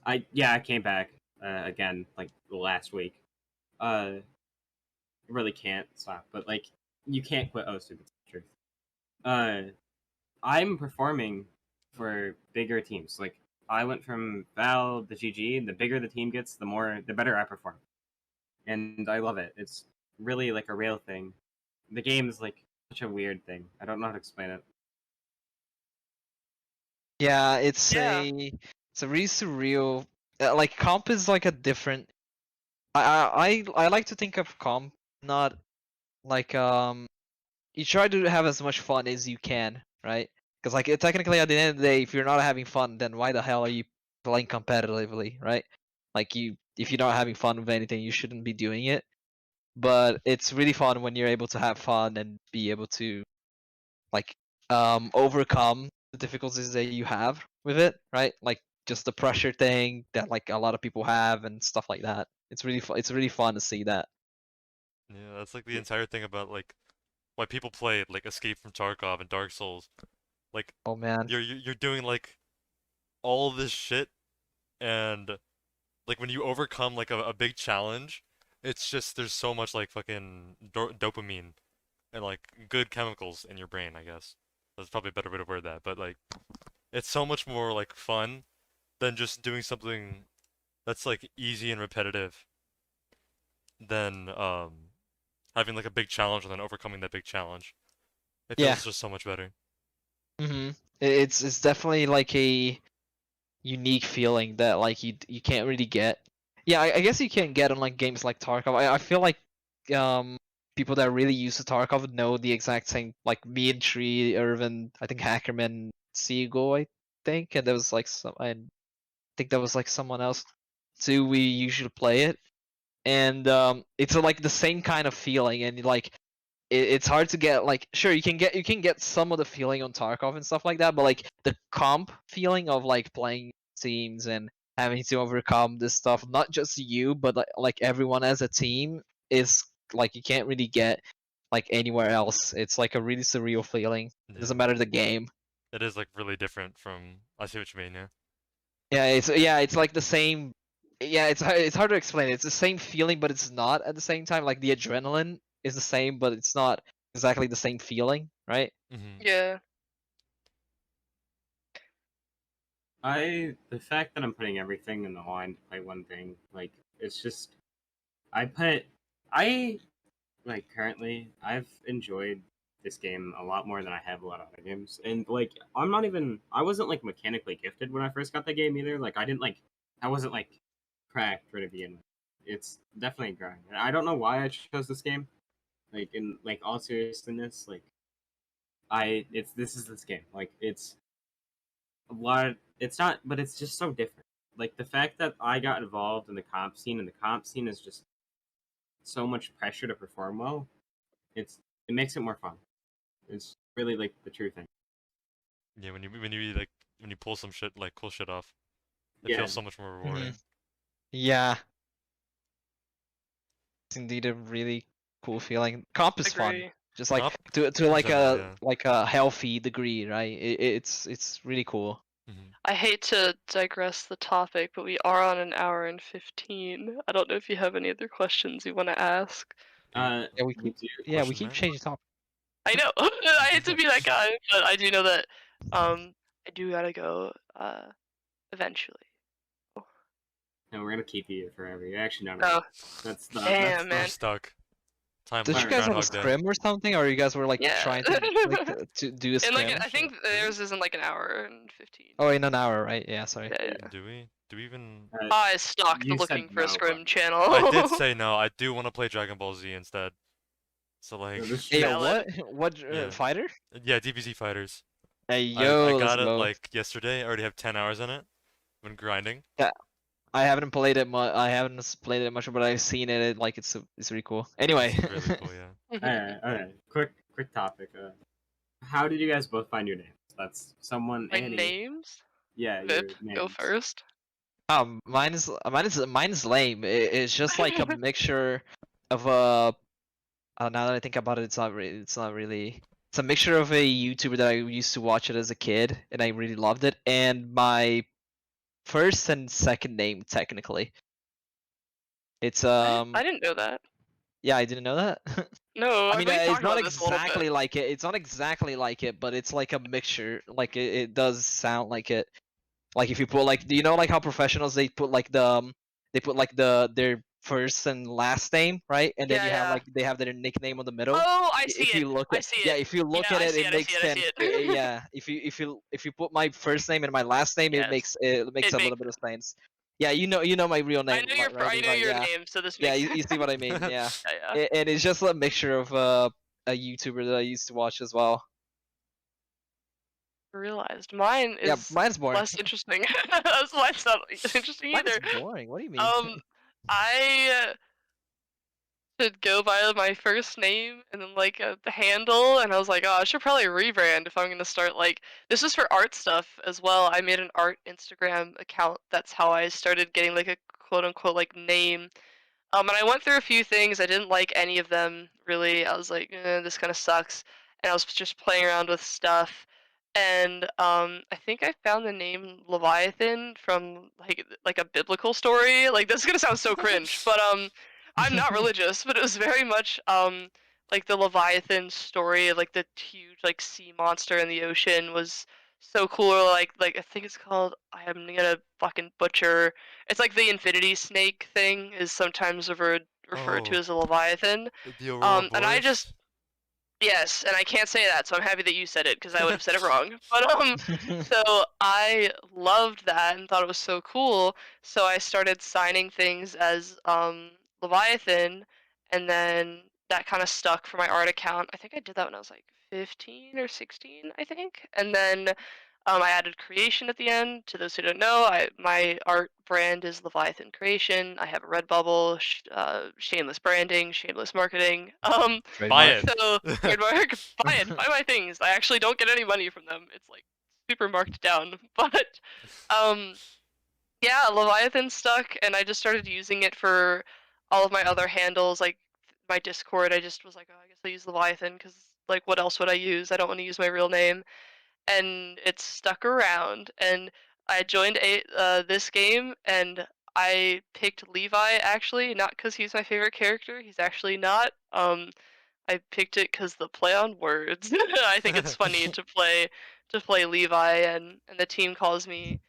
I came back again like last week. Really can't stop, but like you can't quit Osu. That's the truth. Uh, I'm performing for bigger teams. Like I went from Val to GG. The bigger the team gets, the better I perform, and I love it. It's really like a real thing. The game is like such a weird thing. I don't know how to explain it. Yeah, Yeah. it's a really surreal. Like comp is like a different. I like to think of comp not like you try to have as much fun as you can, right? Because like technically at the end of the day, if you're not having fun, then why the hell are you playing competitively, right? Like if you're not having fun with anything, you shouldn't be doing it. But it's really fun when you're able to have fun and be able to like overcome the difficulties that you have with it, right? Like just the pressure thing that like a lot of people have and stuff like that. It's really fun to see that. Yeah, that's like the entire thing about like why people play like Escape from Tarkov and Dark Souls. Like Oh man. you're doing like all this shit, and like when you overcome like a big challenge, it's just there's so much like fucking dopamine and like good chemicals in your brain, I guess. That's probably a better way to word that, but like it's so much more like fun than just doing something that's like easy and repetitive than having like a big challenge and then overcoming that big challenge. It Yeah. feels just so much better. It's definitely like a unique feeling that like you can't really get. Yeah, I guess you can't get on like games like Tarkov. I feel like people that are really used to Tarkov know the exact same. Like me and Tree, Irvin, I think Hackerman, Seagull, I think, and there was like I think there was like someone else too. We usually play it, and it's like the same kind of feeling, and like it's hard to get like sure you can get some of the feeling on Tarkov and stuff like that, but like the comp feeling of like playing teams and having to overcome this stuff, not just you but like everyone as a team is like you can't really get like anywhere else. It's like a really surreal feeling. It doesn't Yeah. matter the game. It is like really different from I see what you mean, yeah. Yeah, it's like the same. Yeah, it's hard to explain. It's the same feeling, but it's not at the same time. Like the adrenaline is the same, but it's not exactly the same feeling, right? Mhm. Yeah. The fact that I'm putting everything in the line to play one thing, like it's just I put I like currently I've enjoyed this game a lot more than I have a lot of other games. And like I wasn't like mechanically gifted when I first got the game either. Like I wasn't like cracked for to begin with. It's definitely a grind. And I don't know why I chose this game. Like in like all seriousness, like this is this game. Like it's a lot. It's not, but it's just so different. Like the fact that I got involved in the comp scene, and the comp scene is just so much pressure to perform well. It makes it more fun. It's really like the true thing. Yeah, when you pull some shit like cool shit off, it Yeah. feels so much more rewarding. Yeah. It's indeed a really cool feeling. Comp is fun. Agree. Just like Comp to in like general, a yeah. like a healthy degree, right? It's really cool. I hate to digress the topic, but we are on an hour and 15. I don't know if you have any other questions you want to ask. Yeah, we We keep do. we Question, keep man? changing topic. I know. I hate to be that guy, but I do know that I do gotta go eventually. No, we're gonna keep you here forever. You're actually not. Oh, That's the. damn, That's man. We're stuck. Time Did like you guys have a Groundhog Day. scrim or something, or you guys were like Yeah. trying to like to do a And like scrim? I think theirs is in like an hour and 15. Oh, in an hour, right? Yeah, sorry. Yeah, yeah. Do we? Do we even? I stalked the You said Looking for a no, Scrim but- channel. I did say no. I do want to play Dragon Ball Z instead. So like, This is Hey, true. yo, what? Valid. What Yeah. Fighter? yeah, DBZ Fighters. Hey, I yo, let's got it go. like yesterday. I already have 10 hours in it. Been grinding. I haven't played it much. I haven't played it much, but I've seen it. Like it's really cool. Anyway. It's really cool, yeah. Alright. Quick topic. How did you guys both find your names? That's someone. My Annie. names? Yeah, your Vip, names. go first. Mine is lame. It's just like a mixture of now that I think about it, it's not really. It's a mixture of a YouTuber that I used to watch it as a kid, and I really loved it, and my first and second name technically. It's I didn't know that. yeah, I didn't know that. No, I mean, we it's talked not about this a little exactly bit. like it. It's not exactly like it, but it's like a mixture. Like it does sound like it. Like if you put like, do you know like how professionals they put like they put like their first and last name, right? And then Yeah, you have yeah. like they have their nickname on the middle. Oh, I see If it. you look I at see yeah, it. if you look Yeah, at I it, see it it, I makes see it, I sense. see it. Yeah, if you put my first name and my last name, Yes. it makes a little bit of sense. Yeah, you know my real name, right? I know Levi? your Yeah, name, so this yeah, makes you see what I mean? Yeah, yeah. and it's just a mixture of a YouTuber that I used to watch as well. Realized mine Yeah, is mine's boring. less interesting. That's why it's not interesting Mine's either. boring. What do you mean? I should go by my first name and then like the handle, and I was like, oh, I should probably rebrand if I'm gonna start like this is for art stuff as well. I made an art Instagram account. That's how I started getting like a quote unquote like name. And I went through a few things. I didn't like any of them really. I was like, this kind of sucks. And I was just playing around with stuff. And I think I found the name Leviathan from like a biblical story. Like this is gonna sound so cringe, but I'm not religious, but it was very much like the Leviathan story, like the huge like sea monster in the ocean was so cool. Like I think it's called. I am gonna fucking butcher. It's like the infinity snake thing is sometimes referred to Oh, as a Leviathan. the Aurora And I just Boreas. yes, and I can't say that, so I'm happy that you said it because I would have said it wrong. But so I loved that and thought it was so cool. So I started signing things as Leviathan, and then that kind of stuck for my art account. I think I did that when I was like 15 or 16, I think, and then I added creation at the end. To those who don't know, my art brand is Leviathan Creation. I have a Redbubble, shameless branding, shameless marketing. Buy Trademark. it. So trademark, buy it, buy my things. I actually don't get any money from them. It's like super marked down, but um, yeah, Leviathan stuck, and I just started using it for all of my other handles, like my Discord. I just was like, oh, I guess I'll use Leviathan because like what else would I use? I don't want to use my real name, and it stuck around. And I joined this game, and I picked Levi actually, not because he's my favorite character. He's actually not. I picked it because the play on words. I think it's funny to play Levi, and the team calls me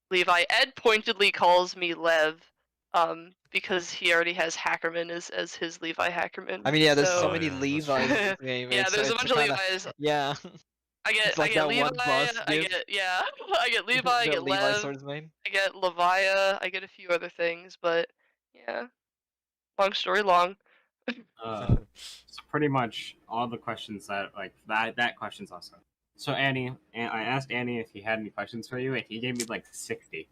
Levi. Ed pointedly calls me Lev, because he already has Hackerman as his Levi Hackerman. I mean, yeah, there's so Oh, So many yeah, that's Levi's in true. this game. yeah, there's a It's bunch of kinda, Levi's. yeah. It's I like get that Levi. one boss I dude. get yeah. I get Levi. I The get Levi Lev. swordsman. I get Levia. I get a few other things, but yeah. Long story long. So pretty much all the questions that question's also. So Annie, and I asked Annie if he had any questions for you, and he gave me like 60.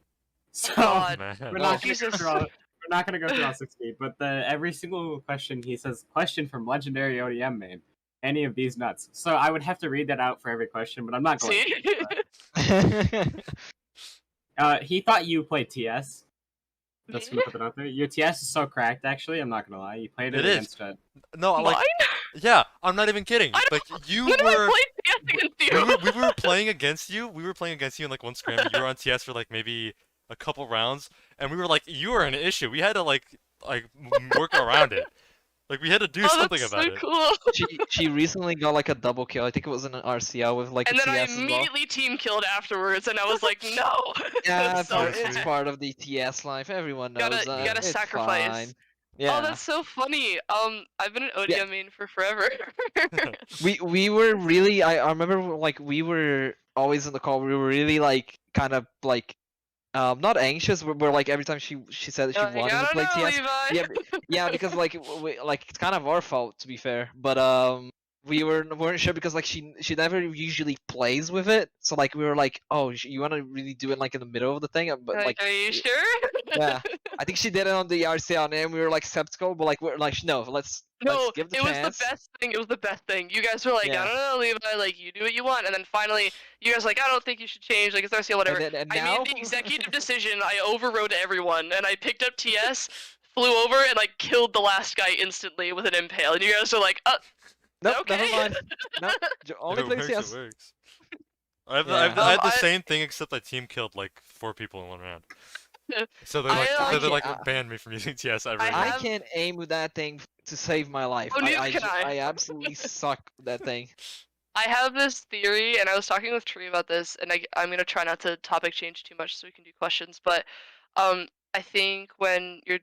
So God. Man. we're not gonna go Jesus. through all. We're not gonna go through all 60, but every single question he says question from legendary ODM main. Any of these nuts. So I would have to read that out for every question, but I'm not going See? to. He thought you played TS. That's Me? gonna put that out there. Your TS is so cracked. Actually, I'm not gonna lie. You played it It is. against a. No, Mine? like, yeah, I'm not even kidding. I Like, don't. you When have I were. played TS against you? We were playing against you. We were playing against you in like one scrim. You were on TS for like maybe a couple rounds, and we were like, you were an issue. We had to like work around it. Like we had to do Oh, something that's about so it. cool. She recently got like a double kill. I think it was in an RCL with like And a then I TS as well. immediately team killed afterwards, and I was like, no. Yeah, That's so it's bad. part of the TS life. Everyone knows You that. gotta It's sacrifice. fine. Oh, Yeah. that's so funny. I've been an ODM Yeah. main for forever. We were really I remember like we were always in the call. We were really like kind of like not anxious. We're like every time she said that she You're like, wanted I to don't play know, TS. Levi. Yeah, yeah, because like like it's kind of our fault to be fair, but we weren't sure because like she never usually plays with it, so like we were like, oh, you want to really do it like in the middle of the thing, but Like, like are you sure? yeah, I think she did it on the RCL and we were like skeptical, but like we're like no, let's No, give the it was the chance. best thing. It was the best thing. You guys were like, I Yeah. don't know, Levi. Like, you do what you want. And then finally, you guys were like, I don't think you should change. Like, it's RCL, whatever. And I now made the executive decision. I overrode everyone, and I picked up TS, flew over, and like killed the last guy instantly with an impale. And you guys were like, nope, okay. never mind. No, If only it play works, TS. it works. I had Yeah. the same thing except I team killed like 4 people in one round. So they I like can't- banned me from using TS ever I again. I have- can't aim with that thing to save my life. Oh, neither can I. I absolutely suck with that thing. I have this theory, and I was talking with Tree about this, and I'm gonna try not to topic change too much so we can do questions. But I think when you're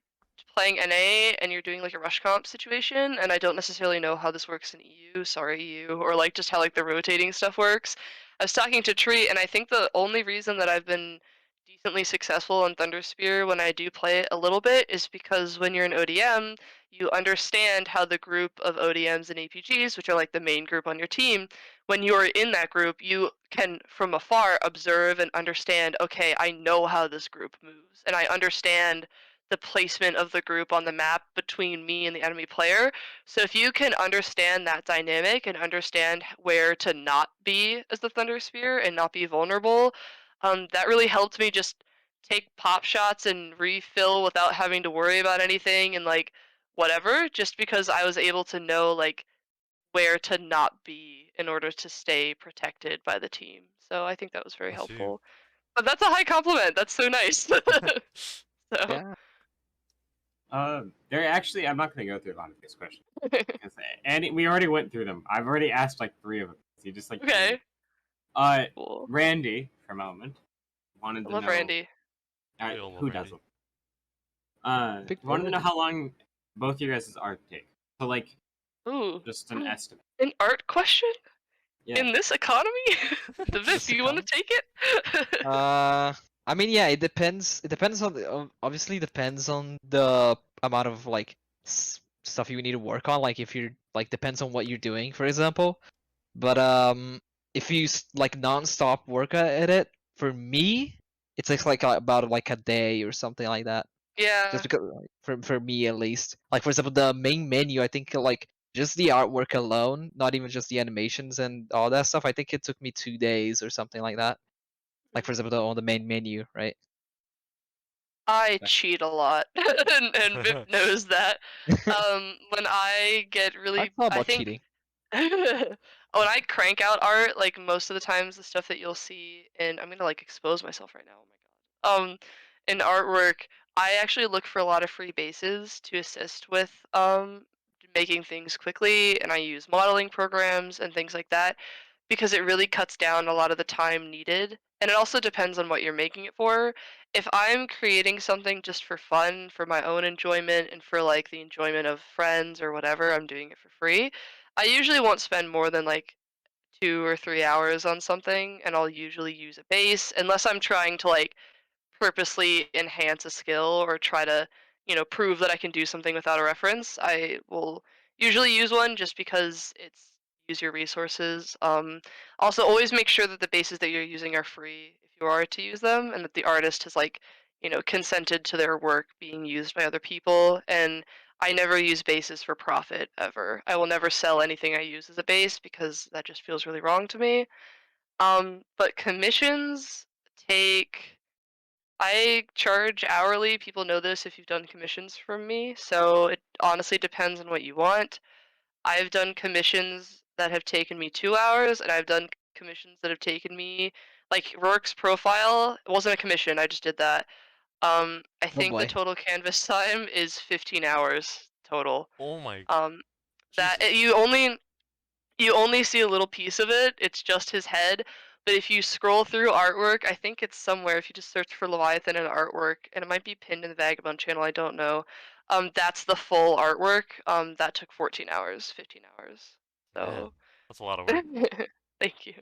playing NA and you're doing like a rush comp situation, and I don't necessarily know how this works in EU, sorry EU, or like just how like the rotating stuff works. I was talking to Tree, and I think the only reason that I've been decently successful on Thunder Spear when I do play it a little bit is because when you're an ODM, you understand how the group of ODMs and APGs, which are like the main group on your team, when you're in that group, you can from afar observe and understand, okay, I know how this group moves, and I understand the placement of the group on the map between me and the enemy player. So if you can understand that dynamic and understand where to not be as the Thunder Spear and not be vulnerable, that really helped me just take pop shots and refill without having to worry about anything and like whatever, just because I was able to know like where to not be in order to stay protected by the team. So I think that was very I see. helpful. But that's a high compliment. That's so nice. So Yeah. They're actually. I'm not gonna go through a lot of these questions because Andy, we already went through them. I've already asked like 3 of them. So you just like. okay. Cool. Randy, for a moment, wanted I to love know. Randy. We all love Who Randy. doesn't? Big Wanted to know Randy. how long both of you guys' art take. So like, Ooh. just an estimate. An art question? Yeah. In this economy? The This do you want to take it? I mean, yeah, it depends. It depends on obviously depends on the amount of like stuff you need to work on. Like if you're like depends on what you're doing, for example. But if you like non-stop work at it, for me, it takes like about like a day or something like that. Yeah. Just because for me at least, like for example, the main menu, I think like just the artwork alone, not even just the animations and all that stuff. I think it took me 2 days or something like that. Like for example, on the main menu, right? I cheat a lot, and Vip knows that. When I get really, I thought I about think cheating. when I crank out art, like most of the times, the stuff that you'll see in, I'm gonna like expose myself right now. Oh my god. In artwork, I actually look for a lot of free bases to assist with making things quickly, and I use modeling programs and things like that because it really cuts down a lot of the time needed. And it also depends on what you're making it for. If I'm creating something just for fun, for my own enjoyment, and for like the enjoyment of friends or whatever, I'm doing it for free. I usually won't spend more than like 2 or 3 hours on something, and I'll usually use a base unless I'm trying to like purposely enhance a skill or try to, prove that I can do something without a reference, I will usually use one just because it's use your resources. Also, always make sure that the bases that you're using are free if you are to use them, and that the artist has consented to their work being used by other people. And I never use bases for profit ever. I will never sell anything I use as a base because that just feels really wrong to me. But commissions take. I charge hourly. People know this if you've done commissions from me. So it honestly depends on what you want. I've done commissions that have taken me 2 hours, and I've done commissions that have taken me, like Rourke's profile. It wasn't a commission. I just did that. I Oh think the boy. total canvas time is 15 hours total. Oh my Um, that Jesus. you only see a little piece of it. It's just his head. But if you scroll through artwork, I think it's somewhere. If you just search for Leviathan and artwork, and it might be pinned in the Vagabond channel, I don't know. That's the full artwork. That took 14 hours, 15 hours. Man, So, that's a lot of work. thank you.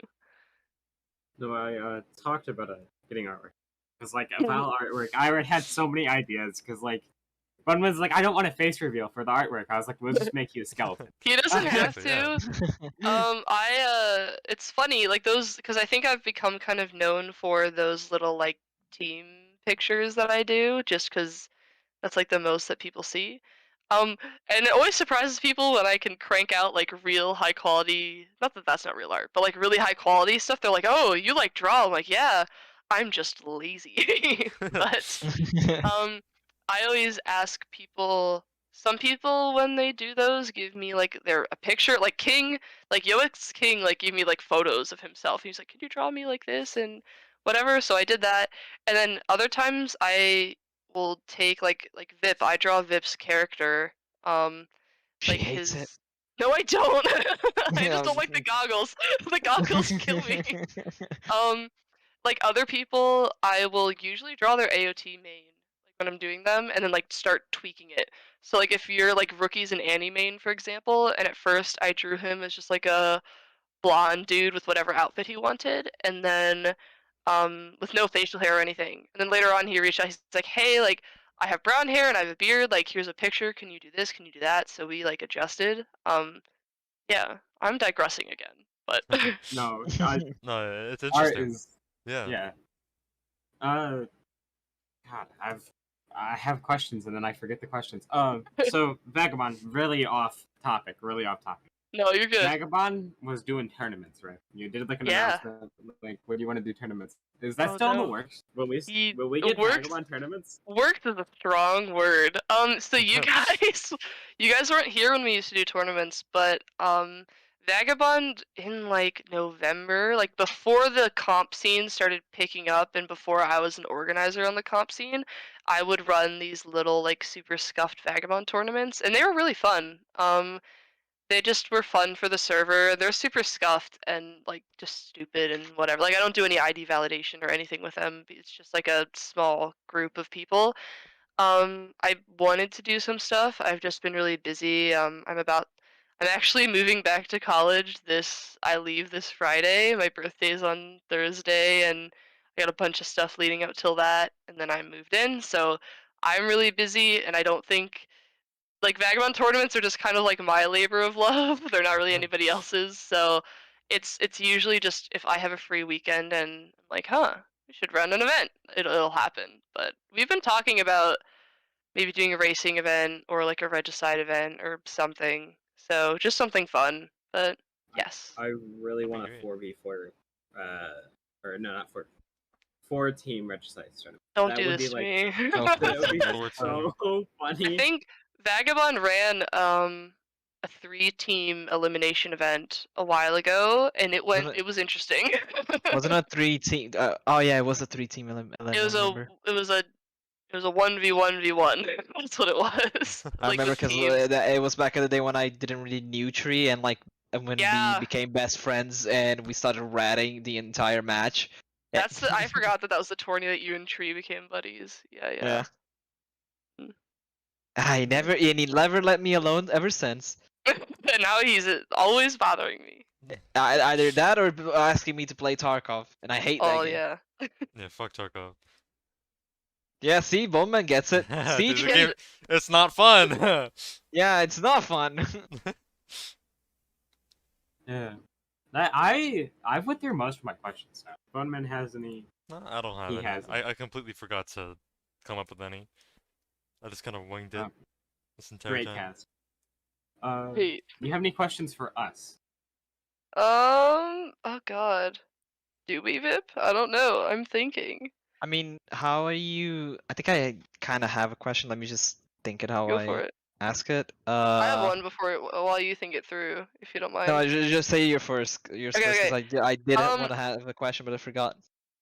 No, I talked about getting artwork. Because, about artwork, I already had so many ideas. Because, one was like, I don't want a face reveal for the artwork. I was like, we'll just make you a skeleton. He doesn't have Exactly, yeah. to. It's funny, like those, because I think I've become kind of known for those little team pictures that I do, just because that's the most that people see. And it always surprises people when I can crank out real high quality. Not that that's not real art, but really high quality stuff. They're like, "Oh, you draw?" I'm like, "Yeah, I'm just lazy." But I always ask people. Some people, when they do those, give me a picture, like King, Yoick's King, give me photos of himself. He's like, "Could you draw me like this?" and whatever. So I did that, and then other times I will take Vip. I draw Vip's character. She Like hates it. his. No, I don't. I Yeah, just don't like the goggles. The goggles kill me. Other people, I will usually draw their AOT main when I'm doing them, and then start tweaking it. So if you're rookies in Annie main, for example, and at first I drew him as just a blonde dude with whatever outfit he wanted, and then with no facial hair or anything. And then later on, he reached out. He's like, "Hey, I have brown hair and I have a beard. Here's a picture. Can you do this? Can you do that?" So we adjusted. Yeah, I'm digressing again, but No, No, it's art interesting. is Yeah. yeah. God, I have questions and then I forget the questions. So Vagabond, really off topic. no, you're good. Vagabond was doing tournaments, right? You did an Yeah. announcement, where do you want to do tournaments? Is that Oh, still in the no. works? Will we He get works. Vagabond tournaments? Works is a strong word. So you guys, you guys weren't here when we used to do tournaments, but Vagabond in November, before the comp scene started picking up, and before I was an organizer on the comp scene, I would run these little super scuffed Vagabond tournaments, and they were really fun. They just were fun for the server. They're super scuffed and just stupid and whatever. I don't do any ID validation or anything with them. It's just a small group of people. I wanted to do some stuff. I've just been really busy. I'm actually moving back to college. I leave this Friday. My birthday's on Thursday, and I got a bunch of stuff leading up till that, and then I moved in. So I'm really busy, and I don't think Vagabond tournaments are just kind of my labor of love. They're not really anybody else's. So it's usually just if I have a free weekend and I'm like, huh, we should run an event. It'll happen. But we've been talking about maybe doing a racing event or a regicide event or something. So just something fun. But yes. I really That'd be want a great. 4v4, or no, not 4-team regicide tournament. Don't That do would this be to me. that would be Four so I funny. think Vagabond ran a 3-team elimination event a while ago, and it was interesting. Wasn't it 3-team? Oh yeah, it was a 3-team It was I a remember. it was a it was a 1v1v1. That's what it was. I remember With because teams. it was back in the day when I didn't really knew Tree, and and when we Yeah, became best friends and we started ratting the entire match. I forgot that was the tourney that you and Tree became buddies. Yeah, Yeah. Mm. He never let me alone ever since. And now he's always bothering me. Either that or asking me to play Tarkov, and I hate that Oh game. yeah. Yeah, fuck Tarkov. Yeah, see, Bowman gets it. See, Dude, the game, it's not fun. yeah, it's not fun. Yeah. I went through most of my questions now. Boneman has any? No, I don't have He any. hasn't. I completely forgot to come up with any. I just kind of winged it this entire Great time. cast. Wait. You have any questions for us? Oh god. Do we, Vip? I don't know. I'm thinking. I mean, how are you? I think I kind of have a question. Let me just think it how Go for I it. ask it. I have one before while you think it through, if you don't No, mind. just say your first, yours Okay, first, because okay. I didn't want Um, to have a question, but I forgot.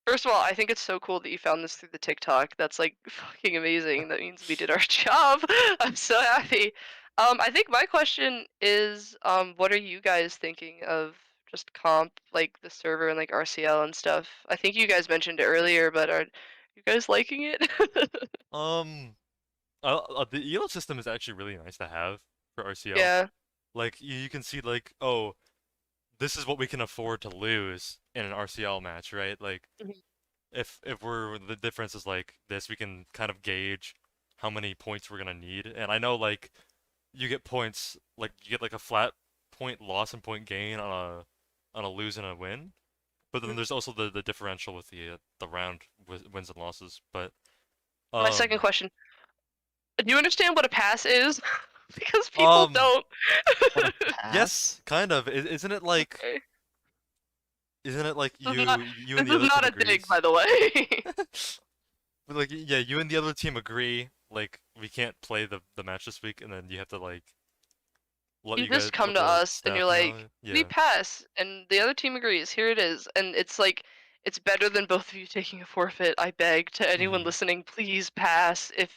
First of all, I think it's so cool that you found this through the TikTok. That's like fucking amazing. That means we did our job. I'm so happy. I think my question is, what are you guys thinking of just comp, like the server and like RCL and stuff? I think you guys mentioned it earlier, but are you guys liking it? The ELO system is actually really nice to have for RCL. Yeah. Like you can see like, oh, this is what we can afford to lose in an RCL match, right? Like Mhm. if we're the difference is like this, we can kind of gauge how many points we're gonna need. And I know like you get points like you get like a flat point loss and point gain on a lose and a win. But then there's also the differential with the round wins and losses. But My second um question. Do you understand what a pass is? Because people um don't. What a yes, pass? kind of. Isn't it like Okay. you and This the is other team not a dig, agrees? by the way. But like yeah, you and the other team agree like we can't play the match this week, and then you have to like You just come let to the us and staff you're know. like, we Yeah. pass, and the other team agrees. Here it is, and it's like it's better than both of you taking a forfeit. I beg to anyone Hmm. listening, please pass. If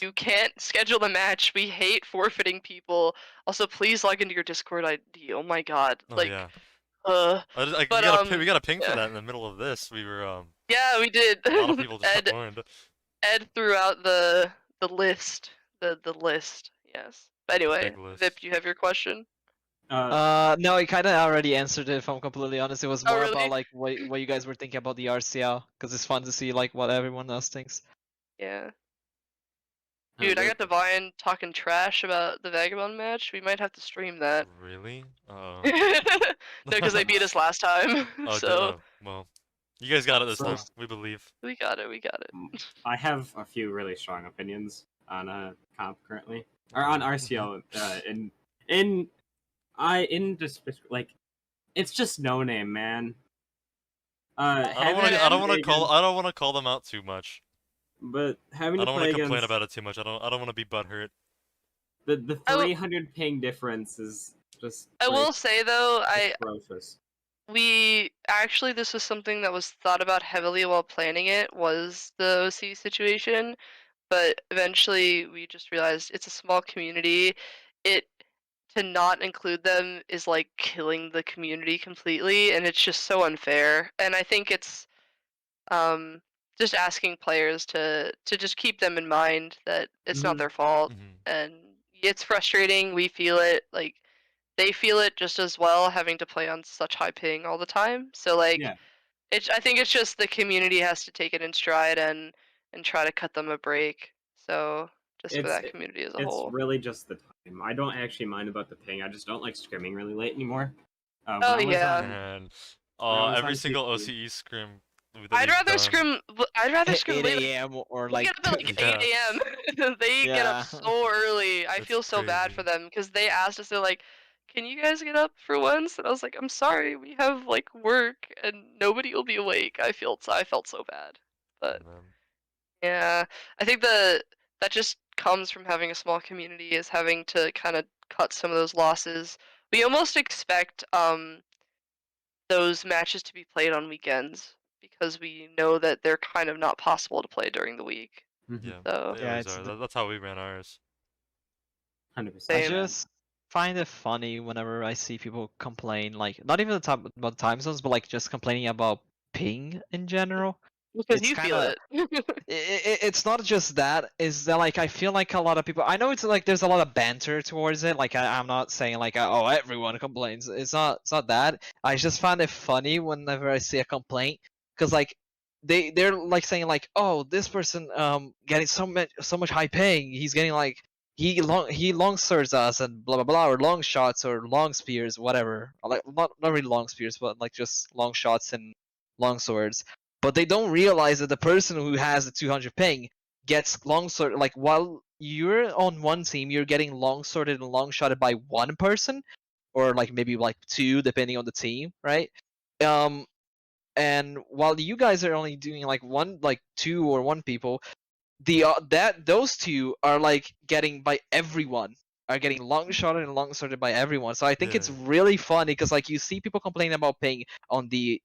you can't schedule the match, we hate forfeiting people. Also, please log into your Discord ID. Oh my god, Oh like, yeah. but We got a ping for yeah, that in the middle of this. We were yeah, we did. a lot of people just Ed joined. Ed threw out the list, the list. Yes. But The anyway, big Vip, list. you have your question. Uh, No, I kind of already answered it. If I'm completely honest, it was Oh more about really? like what you guys were thinking about the RCL, because it's fun to see like what everyone else thinks. Yeah. Dude, I got Divine talking trash about the Vagabond match. We might have to stream that. Really? No, because they beat us last time. Oh, So well. You guys got it this So- time. We believe. we got it. We got it. I have a few really strong opinions on comp currently, or on RCL. Like it's just no name, man. Having I to don't want play to call against, I don't want to call them out too much. but having I to don't want play to complain against about it too much. I don't want to be butthurt. the I will, 300 ping difference is just I will say though, atrocious. we actually this was something that was thought about heavily while planning it was the OC situation, but eventually we just realized it's a small community. It to not include them is like killing the community completely, and it's just so unfair. And I think it's um, just asking players to just keep them in mind that it's not Mhm. their fault, Hmm. and it's frustrating. We feel it, like they feel it just as well, having to play on such high ping all the time. So like, Yeah, I think it's just the community has to take it in stride and try to cut them a break. So just for it's that community as a it's whole. really just the time. I don't actually mind about the ping. I just don't like scrimming really late anymore. When Oh I was yeah. on And when I was every on single PC, OCE scrim that I'd we've rather done. scrim. I'd rather scrim 8 late. a.m. or They like get up at like 8 Yeah, a.m. They get up yeah. so early. I it's feel so bad crazy. for them because they asked us, they're like, "Can you guys get up for once?" And I was like, "I'm sorry, we have like work and nobody will be awake." I felt so bad, but Man. yeah, I think that just comes from having a small community is having to kind of cut some of those losses. We almost expect those matches to be played on weekends because we know that they're kind of not possible to play during the week. Yeah, So they Yeah, always it's are. That's how we ran ours. 100%. I same. Yeah. just find it funny whenever I see people complain, like not even the time about time zones, but like just complaining about ping in general. Because It's you kind feel of it. it's not just that. Is that like I feel like a lot of people. I know it's like there's a lot of banter towards it. Like I'm not saying like oh everyone complains. It's not that. I just find it funny whenever I see a complaint because like they're like saying like, oh, this person getting so much high paying, he's getting like he long swords us and blah blah blah, or long shots or long spears, whatever. Like not really long spears, but like just long shots and long swords. But they don't realize that the person who has the 200 ping gets long sword, like while you're on one team, you're getting long sworded and long shotted by one person, or like maybe like two, depending on the team, right? And while you guys are only doing like one, like two or one people, those two are like getting by everyone, are getting long shotted and long sorted by everyone. So I think it's really funny because like you see people complaining about ping on the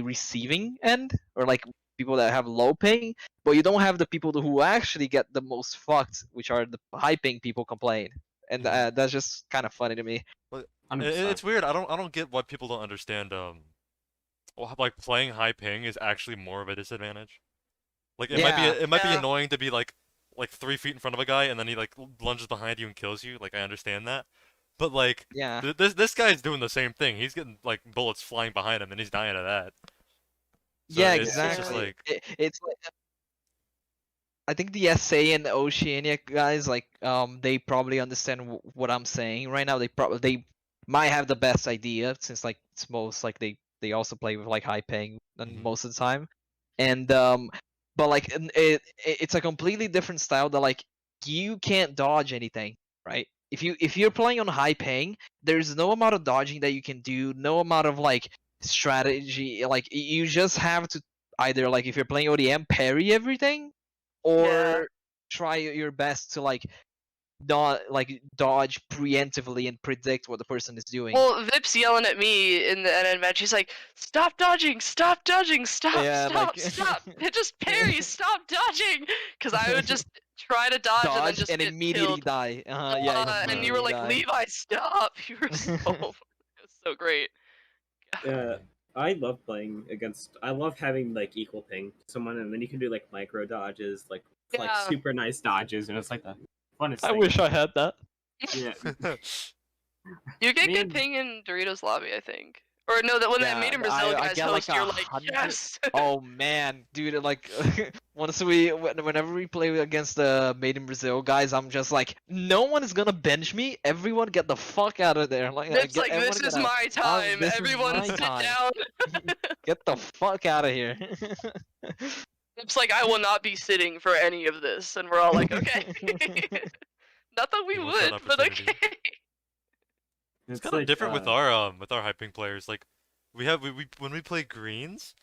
receiving end, or like people that have low ping, but you don't have the people who actually get the most fucked, which are the high ping people complain, and that's just kind of funny to me. But 100%. it's weird. I don't get why people don't understand. Like playing high ping is actually more of a disadvantage. Like it might be Yeah. annoying to be like 3 feet in front of a guy and then he like lunges behind you and kills you. Like I understand that, but like Yeah. this guy's doing the same thing. He's getting like bullets flying behind him and he's dying of that. So Yeah, it's just exactly. like It's like, I think the SA and the Oceania guys, like, they probably understand what I'm saying right now. They might have the best idea, since like it's most like they also play with like high ping than most of the time, and but like it's a completely different style that like you can't dodge anything, right? If you're playing on high ping, there's no amount of dodging that you can do, no amount of like strategy. Like you just have to either, like, if you're playing ODM, parry everything, or try your best to like not like dodge preemptively and predict what the person is doing. Well, Vip's yelling at me in the NN match. He's like, "Stop dodging! Stop dodging! Stop! Yeah, Stop! like Stop! Just parry! Stop dodging!" Because I would just try to dodge, and then dodge just and get immediately killed. die. Yeah, And you were immediately like, die. "Levi, stop!" You were so, it was so great. Yeah, I love playing against. I love having like equal ping to someone, and then you can do like micro dodges, like Yeah. super nice dodges, and it's like the funnest I thing. wish I had that. Yeah, You get Me good and- ping in Doritos Lobby, I think. Or no, that when Yeah, the Made in Brazil I guys get, like, host, you're like, 100 yes. Oh man, dude! Like whenever we play against the Made in Brazil guys, I'm just like, no one is gonna bench me. Everyone get the fuck out of there! Like, It's like, everyone this get is out. my time. this is Everyone my sit time. down. Get the fuck out of here! It's like, I will not be sitting for any of this, and we're all like, okay. Not that we You want that would, but opportunity. okay. It's kind of different with our high ping players. Like we when we play greens,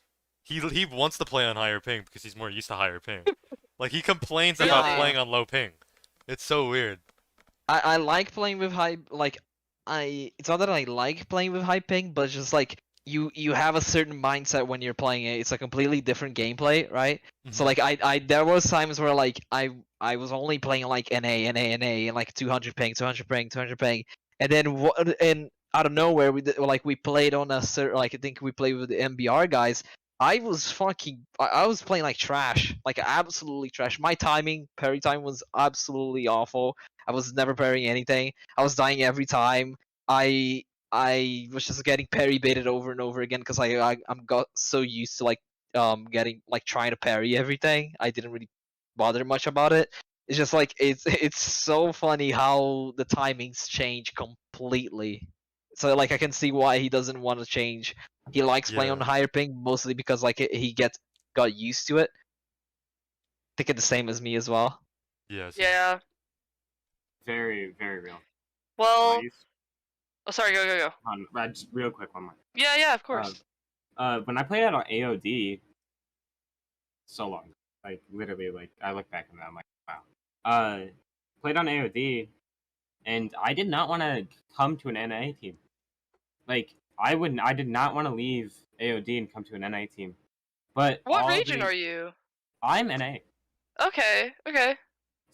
he wants to play on higher ping because he's more used to higher ping. Like he complains about Yeah. playing on low ping. It's so weird. I like playing with high, like, it's not that I like playing with high ping, but it's just like you have a certain mindset when you're playing it. It's a completely different gameplay, right? So like I there was times where like I was only playing like NA and like 200 ping, 200 ping, 200 ping, and then and out of nowhere we played on a certain, like, I think we played with the MBR guys. I was playing like trash, like absolutely trash. My parry time was absolutely awful. I was never parrying anything. I was dying every time. I was just getting parry baited over and over again because I'm got so used to like getting like trying to parry everything. I didn't really bother much about it. It's just like it's so funny how the timings change completely. So like I can see why he doesn't want to change. He likes playing on Yeah. higher ping mostly because like he got used to it. I think it's the same as me as well. Yeah. Yeah. very, very real. Well, Nice. oh, sorry, go. Just real quick, one more. Yeah, of course. When I played on AOD, so long, like literally, like I look back and I'm like, wow. Played on AOD, and I did not want to come to an NA team. Like I did not want to leave AOD and come to an NA team. But What region are you? I'm NA. Okay.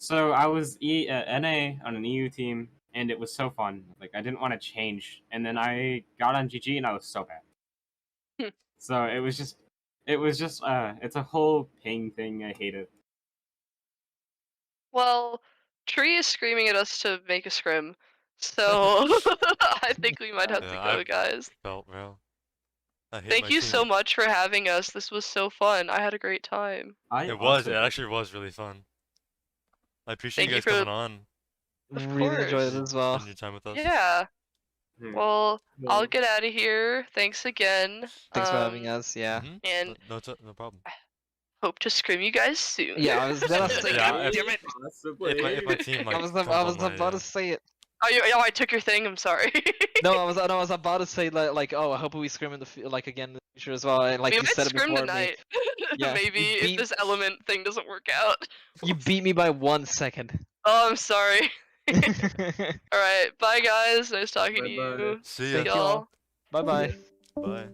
So I was NA on an EU team, and it was so fun. Like I didn't want to change, and then I got on GG, and I was so bad. So it was just, it's a whole ping thing. I hate it. Well, Tree is screaming at us to make a scrim, so I think we might have to Yeah, go, guys. Felt real. I hate Thank my you team. so much for having us. This was so fun. I had a great time. It actually was really fun. I appreciate Thank you you guys for- coming on. Of Really enjoyed it course. as well. Spending your time with us. Yeah. Hmm. Well, Well, I'll get out of here. Thanks again. Thanks for having us. Yeah. Mhm. And No problem. hope to scrim you guys soon. Yeah, I was gonna say. Yeah, God damn it! If my team like I was comes on my, about to say it. Oh, I took your thing. I'm sorry. No, I was about to say like, oh, I hope we scrim in the like again in the future as well. And like We you might said it scrim before me. tonight. Yeah, Maybe you if beat- this element thing doesn't work out. You beat me by 1 second. Oh, I'm sorry. Bye All right, bye guys. Nice talking to Bye-bye. you. See ya. Thank you y'all. all. Bye. Bye.